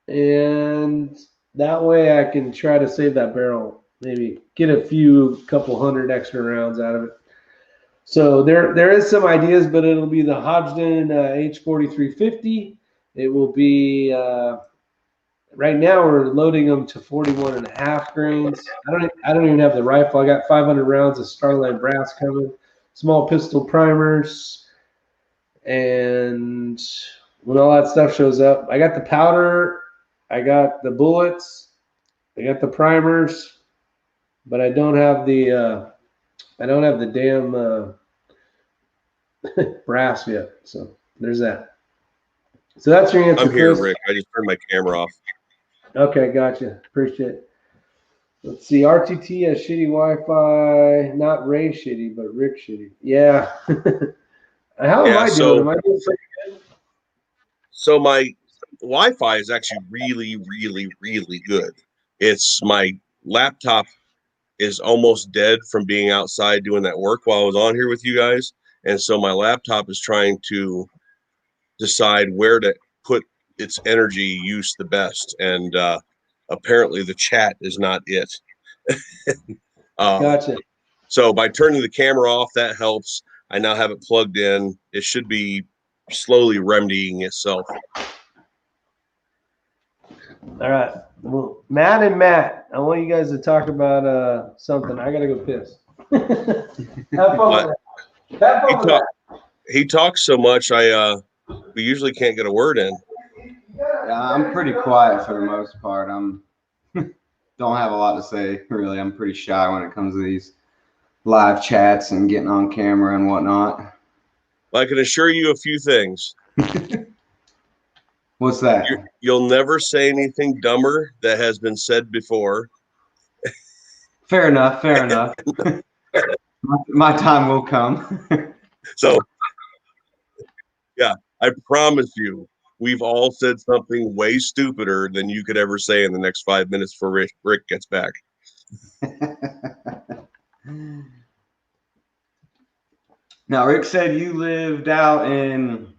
and that way I can try to save that barrel, maybe get a couple hundred extra rounds out of it. So there is some ideas, but it'll be the Hodgdon H4350. It will be right now we're loading them to 41.5 grains. I don't even have the rifle. I got 500 rounds of Starline brass coming, small pistol primers, and when all that stuff shows up, I got the powder, I got the bullets, I got the primers, but I don't have the damn brass yet. So there's that. So that's your answer. I'm here, Chris. Rick. I just turned my camera off. Okay, gotcha. Appreciate it. Let's see. RTT has shitty Wi-Fi. Not Ray shitty, but Rick shitty. Yeah. How am I doing? Am I doing pretty good? So my Wi-Fi is actually really, really, really good. It's my laptop is almost dead from being outside doing that work while I was on here with you guys. And so my laptop is trying to decide where to put its energy use the best. And apparently the chat is not it. Gotcha. So by turning the camera off, that helps. I now have it plugged in. It should be slowly remedying itself. All right. Well, Matt, I want you guys to talk about something. I gotta go piss. Have fun with that. Have fun with that. He talks so much, we usually can't get a word in. Yeah, I'm pretty quiet for the most part. Don't have a lot to say, really. I'm pretty shy when it comes to these live chats and getting on camera and whatnot. Well, I can assure you a few things. What's that? You'll never say anything dumber that has been said before. Fair enough. Fair enough. My time will come. So, yeah, I promise you, we've all said something way stupider than you could ever say in the next 5 minutes before Rick gets back. Now, Rick said you lived out in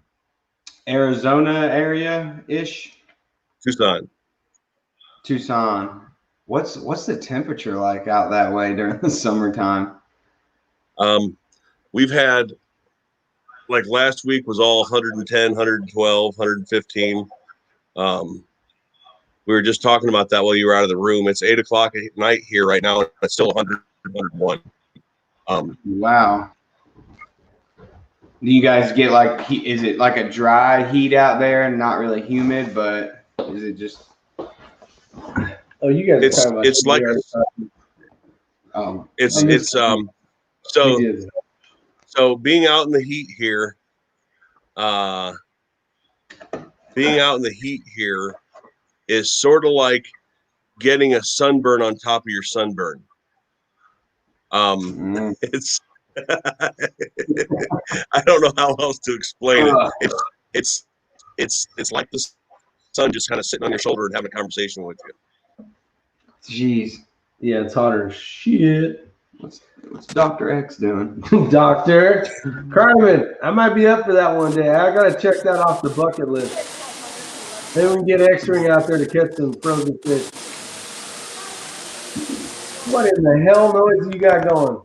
Arizona area-ish? Tucson. What's the temperature like out that way during the summertime? We've had, like last week was all 110, 112, 115. We were just talking about that while you were out of the room. It's 8 o'clock at night here right now. It's still 100, 101. Wow. Do you guys get like, is it like a dry heat out there and not really humid, but is it just? Oh, you guys are talking about it's like so being out in the heat here, is sort of like getting a sunburn on top of your sunburn. It's I don't know how else to explain it. It's like the sun just kind of sitting on your shoulder and having a conversation with you. Jeez. Yeah, it's hotter than shit. What's Dr. X doing? Dr. Carmen, I might be up for that one day. I gotta check that off the bucket list. Maybe we can get X-Ring out there to catch some frozen fish. What in the hell noise you got going?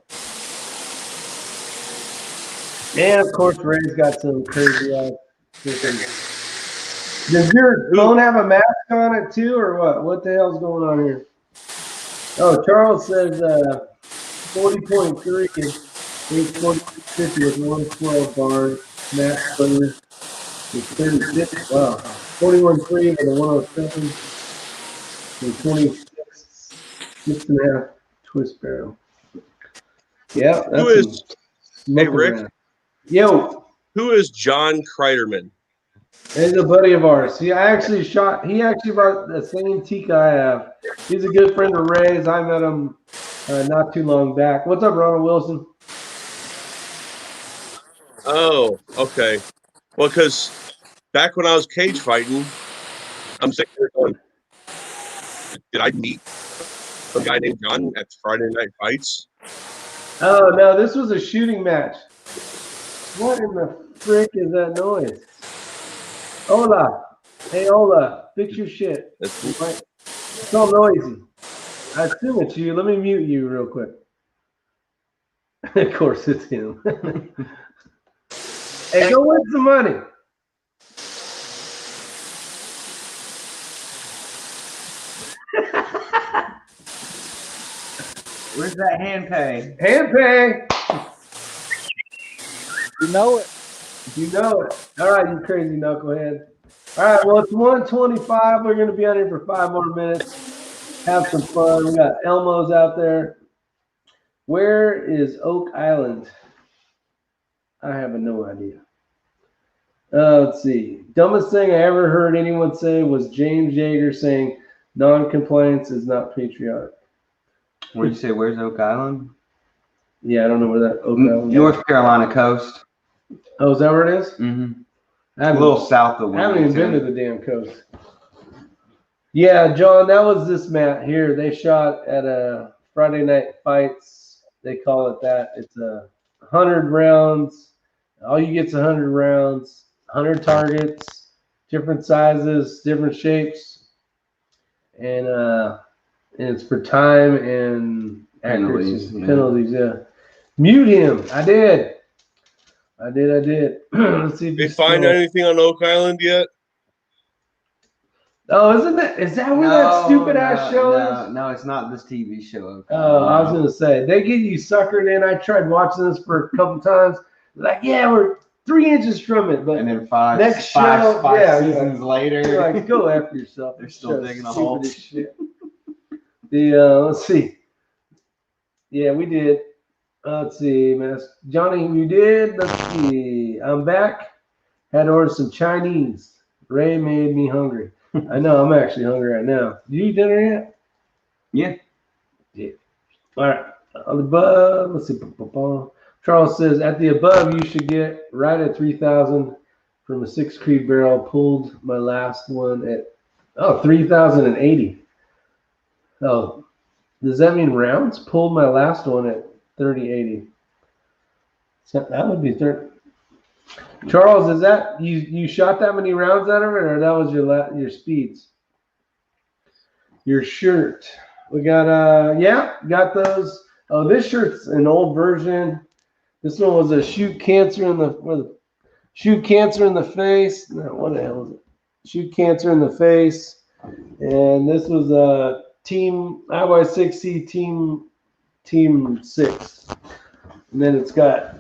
And of course, Ray's got some crazy ass freaking. Does your phone have a mask on it too, or what? What the hell's going on here? Oh, Charles says 40.3 and 840 with 112 bar max player. It's 36. Wow. 41.3 with a 107 and 26 6.5 twist barrel. Yeah, that's Who is? Hey, Rick. around. Yo. Who is John Kreiderman? He's a buddy of ours. He actually brought the same Tika I have. He's a good friend of Ray's. I met him not too long back. What's up, Ronald Wilson? Oh, okay. Well, because back when I was cage fighting, I'm sitting there going, did I meet a guy named John at Friday Night Fights? Oh no, this was a shooting match. What in the frick is that noise? Hola. Hey, Hola. Fix your shit. It's all noisy. I assume it's you. Let me mute you real quick. Of course it's him. Hey, go win some money. Where's that hand pay? Hand pay. You know it. You know it. All right, you crazy knucklehead. All right, well, it's 1:25. We're going to be on here for 5 more minutes. Have some fun. We got Elmo's out there. Where is Oak Island? I have no idea. Let's see. Dumbest thing I ever heard anyone say was James Yeager saying non-compliance is not patriotic. Where'd you say? Where's Oak Island? Yeah, I don't know where that Oak Island is. North Carolina coast. Oh, is that where it is? Mm-hmm. A little south of I haven't even been to Wilmington. the damn coast. Yeah, John, that was this mat here. They shot at a Friday Night Fights. They call it that. It's 100 rounds. All you get's 100 rounds, 100 targets, different sizes, different shapes, and it's for time and accuracy. Penalties, yeah. Mute him. I did. Let's see if They find anything on Oak Island yet? Oh, is that where that stupid ass show is? No, it's not this TV show. Oak Oh, Island. I was gonna say they get you suckered in. I tried watching this for a couple times. Like, yeah, we're 3 inches from it, but And then five seasons later, you're like, go after yourself. They're still digging a hole. Shit. Let's see. Yeah, we did. Let's see, man. Johnny, you did. Let's see. I'm back. Had to order some Chinese. Ray made me hungry. I know. I'm actually hungry right now. Did you eat dinner yet? Yeah. All right. On the above, let's see. Charles says, at the above, you should get right at 3,000 from a 6 Creed barrel. Pulled my last one at 3,080. Oh, does that mean rounds? Pulled my last one at 3080. So that would be 30. Charles, is that you shot that many rounds out of it, or that was your speeds? Your shirt. We got got those. Oh, this shirt's an old version. This one was a shoot cancer in the face. No, what the hell is it? Shoot cancer in the face. And this was a team IY6C team 6. And then it's got,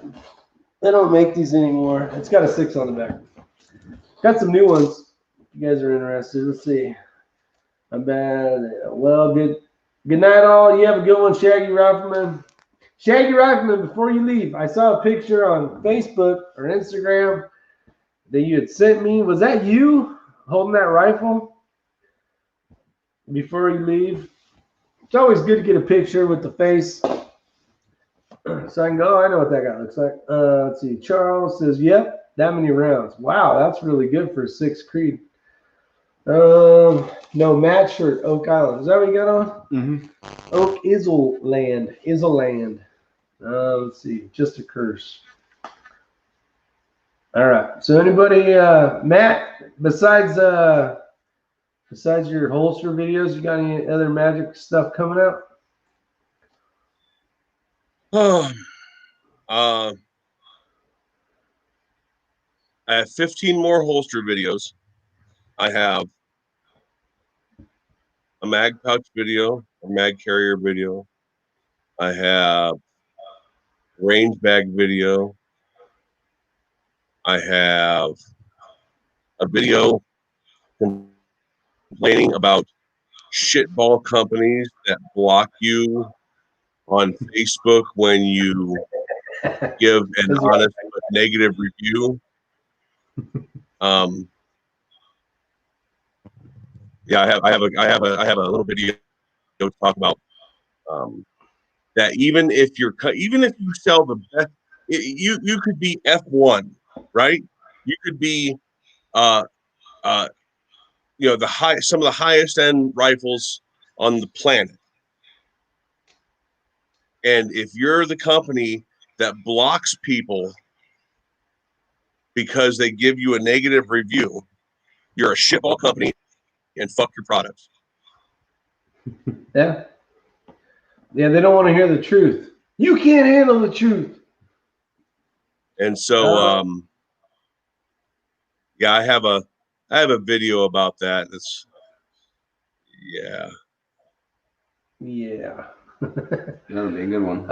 they don't make these anymore. It's got a 6 on the back. Got some new ones. If you guys are interested. Let's see. I'm bad. Well, good night, all. You have a good one, Shaggy Rifleman. Shaggy Rifleman, before you leave, I saw a picture on Facebook or Instagram that you had sent me. Was that you holding that rifle before you leave? It's always good to get a picture with the face. So I can go, I know what that guy looks like. Let's see. Charles says, yep, that many rounds. Wow, that's really good for a 6 Creed. No, Matt shirt, Oak Island. Is that what you got on? Mm-hmm. Oak Island. Let's see, just a curse. All right. So anybody, Matt, besides your holster videos, you got any other magic stuff coming out? I have 15 more holster videos. I have a mag pouch video, a mag carrier video. I have range bag video. I have a video complaining about shitball companies that block you on Facebook when you give an honest but negative review. Yeah, I have a little video to talk about that. Even if you sell the best You could be F1, right? You could be some of the highest end rifles on the planet. And if you're the company that blocks people because they give you a negative review, you're a shitball company and fuck your products. Yeah. Yeah, they don't want to hear the truth. You can't handle the truth. And so yeah, I have a video about that. That's yeah. Yeah. That'll be a good one.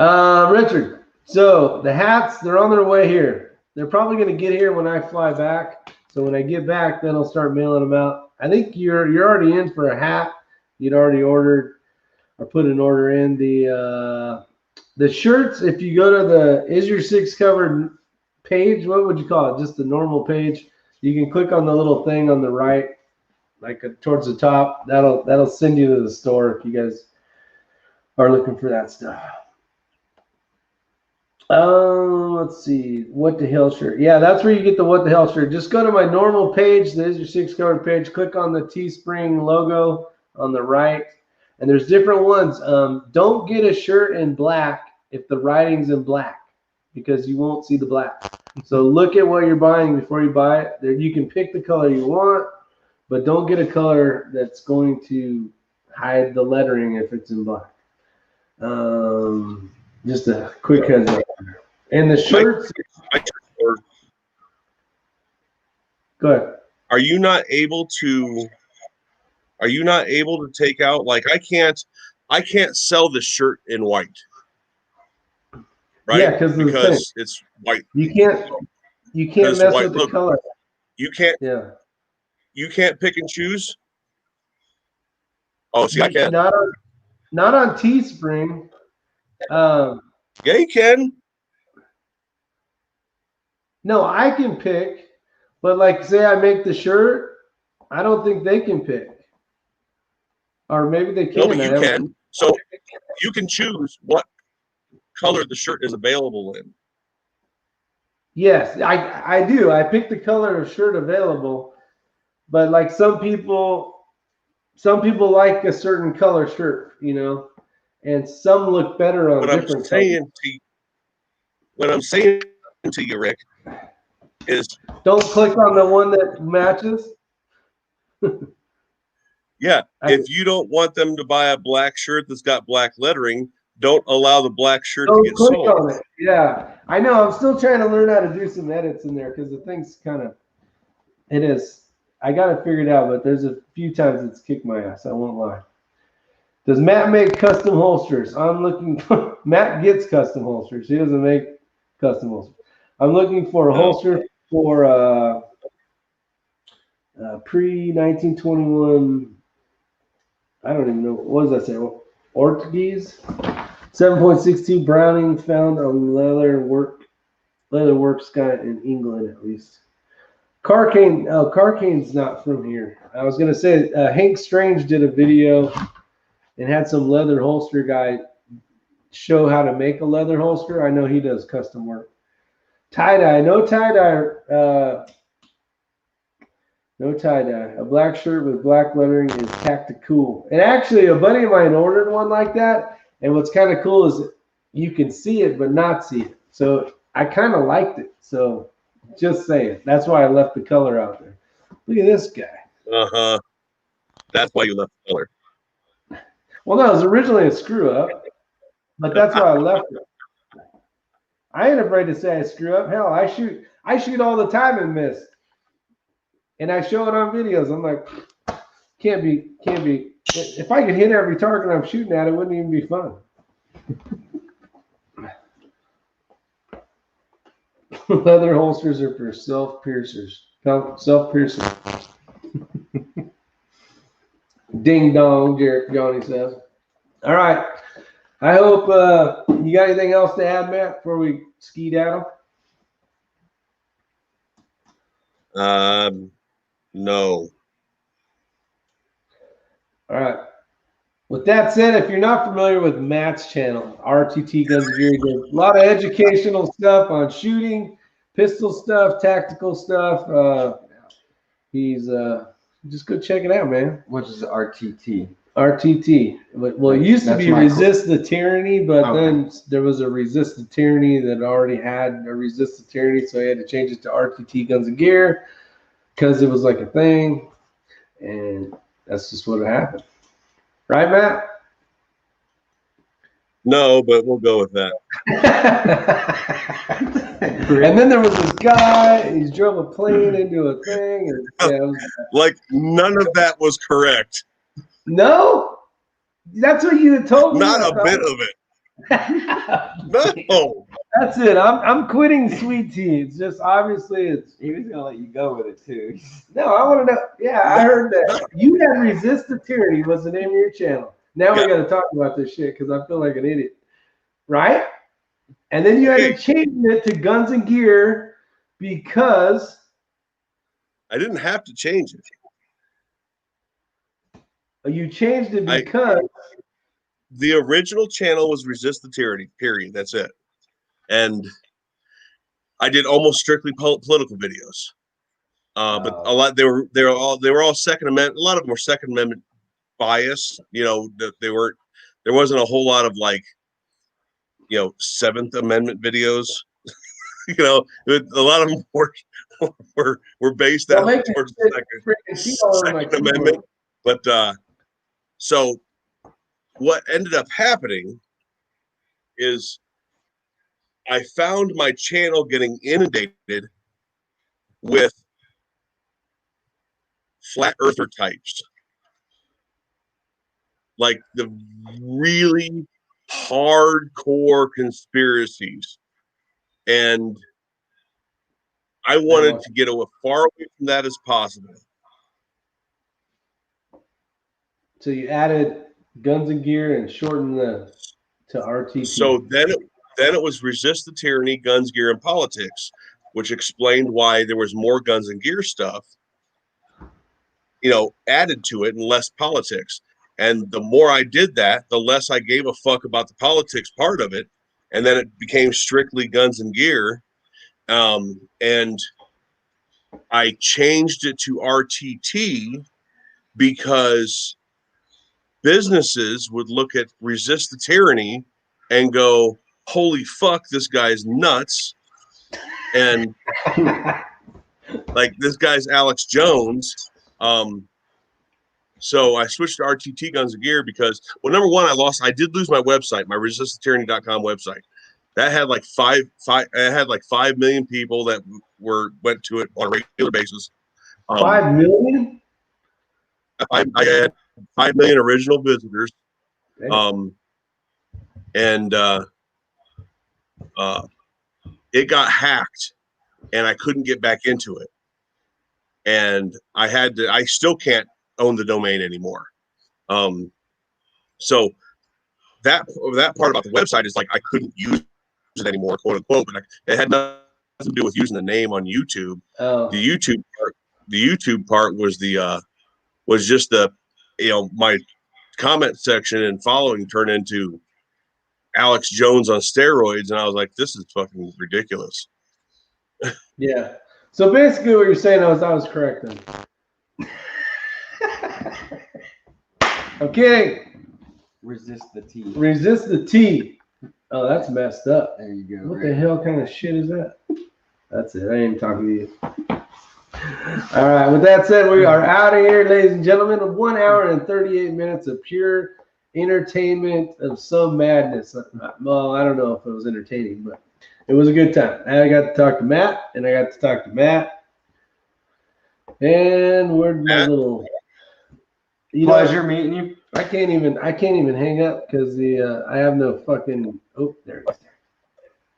Richard, so the hats, they're on their way here. They're probably going to get here when I fly back. So when I get back, then I'll start mailing them out. I think you're already in for a hat. You'd already ordered or put an order in. The shirts, if you go to the Is Your Six Covered page, what would you call it? Just the normal page. You can click on the little thing on the right, like towards the top. That'll send you to the store if you guys are looking for that stuff. Let's see. What the hell shirt? Yeah, that's where you get the what the hell shirt. Just go to my normal page, the Is Your Six Covered page. Click on the Teespring logo on the right, and there's different ones. Don't get a shirt in black if the writing's in black, because you won't see the black. So look at what you're buying before you buy it. There, you can pick the color you want, but don't get a color that's going to hide the lettering if it's in black. Just a quick heads up. And the shirts. Go ahead. Are you not able to take out, like, I can't sell the shirt in white, right? Yeah, because it's white. You can't mess with the color. You can't pick and choose. Oh, see, I can. Not on Teespring. Yeah, you can. No, I can pick, but like say I make the shirt, I don't think they can pick. Or maybe they can. No, but you can. So you can choose what color the shirt is available in. Yes, I do. I pick the color of shirt available, but like some people like a certain color shirt, and some look better on different colors. What I'm saying to you, Rick, is don't click on the one that matches. Yeah, if you don't want them to buy a black shirt that's got black lettering, don't allow the black shirt to get sold. Don't click on it. Yeah, I know. I'm still trying to learn how to do some edits in there because the thing's it is. I got to figure it out, but there's a few times it's kicked my ass. I won't lie. Does Matt make custom holsters? I'm looking for, Matt gets custom holsters. He doesn't make custom holsters. I'm looking for a holster for pre-1921. I don't even know. What does that say? Ortgies? 7.62 Browning found on leather works guy in England, at least. Carcane's not from here. I was going to say Hank Strange did a video and had some leather holster guy show how to make a leather holster. I know he does custom work. Tie-dye. No tie-dye. No tie-dye. A black shirt with black lettering is tactical. And actually, a buddy of mine ordered one like that. And what's kind of cool is you can see it but not see it. So I kind of liked it. So just saying. That's why I left the color out there. Look at this guy. Uh-huh. That's why you left the color. Well, no, it was originally a screw up. But that's why I left it. I ain't afraid to say I screw up. Hell, I shoot all the time and miss. And I show it on videos. I'm like, can't be. If I could hit every target I'm shooting at, it wouldn't even be fun. Leather holsters are for self-piercers. Self-piercing. Ding dong, Johnny says. All right. I hope you got anything else to add, Matt, before we skedaddle? No. All right. With that said, if you're not familiar with Matt's channel, RTT Guns and Gear, does a lot of educational stuff on shooting, pistol stuff, tactical stuff. He's just go check it out, man. What is RTT? RTT. Well, it used to be Resist the Tyranny, but Okay. then there was a Resist the Tyranny that already had a Resist the Tyranny, so he had to change it to RTT Guns and Gear because it was like a thing, and that's just what happened. Right, Matt? No, but we'll go with that. And then there was this guy, he drove a plane into a thing. And, yeah, it was, Like, none of that was correct. no? That's what you had told me. Not a bit of it. No. That's it. I'm quitting Sweet Tea. It's just obviously it's. He was gonna let you go with it too. No, I want to know. Yeah, I heard that. You had Resist the Tyranny was the name of your channel. Now we got to talk about this shit because I feel like an idiot. Right? And then you had to change it to Guns and Gear because I didn't have to change it. you changed it because the original channel was Resist the Tyranny, period. That's it. And I did almost strictly political videos. But a lot they were all Second Amendment. A lot of them were Second Amendment bias. You know, that there wasn't a whole lot of like, you know, Seventh Amendment videos. You know, a lot of them were based out towards the Second Amendment. But so what ended up happening is I found my channel getting inundated with flat earther types, like the really hardcore conspiracies, and I wanted to get as far away from that as possible. So you added Guns and Gear and shortened to RTT. So then it was Resist the Tyranny, Guns, Gear, and Politics, which explained why there was more Guns and Gear stuff, you know, added to it and less politics. And the more I did that, the less I gave a fuck about the politics part of it. And then it became strictly Guns and Gear. And I changed it to RTT because businesses would look at Resist the Tyranny and go, holy fuck, this guy's nuts. And like, this guy's Alex Jones. So I switched to RTT Guns and Gear because, well, number one, I did lose my website, my resistthetyranny.com website. That had like 5 million people that went to it on a regular basis. 5 million? I had 5 million original visitors. And it got hacked and I couldn't get back into it. And I still can't own the domain anymore. So that part about the website is like, I couldn't use it anymore, quote unquote, but it had nothing to do with using the name on YouTube. Oh. The YouTube part was just the, you know, my comment section and following turned into Alex Jones on steroids, and I was like, this is fucking ridiculous. Yeah. So basically what you're saying is I was correct then. I'm kidding. Resist the T. Resist the T. Oh, that's messed up. There you go. What the hell kind of shit is that? That's it. I ain't talking to you. All right. With that said, we are out of here, ladies and gentlemen. 1 hour and 38 minutes of pure entertainment of some madness. Well, I don't know if it was entertaining, but it was a good time. I got to talk to Matt, and I got to talk to Matt. And we're my little pleasure meeting you. I can't even hang up because I have no fucking. Oh, there it is.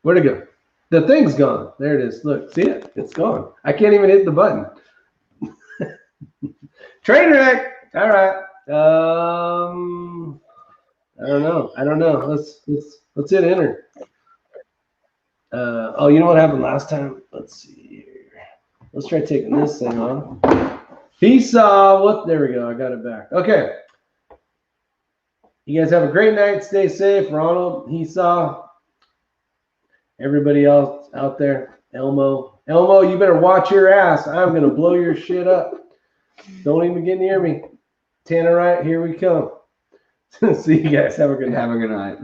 Where'd it go? The thing's gone. There it is. Look, see it? It's gone. I can't even hit the button. Train wreck. All right. I don't know. Let's hit enter. Oh, you know what happened last time? Let's see here. Let's try taking this thing on. Peace. What? There we go. I got it back. Okay. You guys have a great night. Stay safe. Ronald, Esau, everybody else out there. Elmo, you better watch your ass. I'm gonna blow your shit up. Don't even get near me. Tannerite, here we come. See you guys. Have a good night. Have a good night.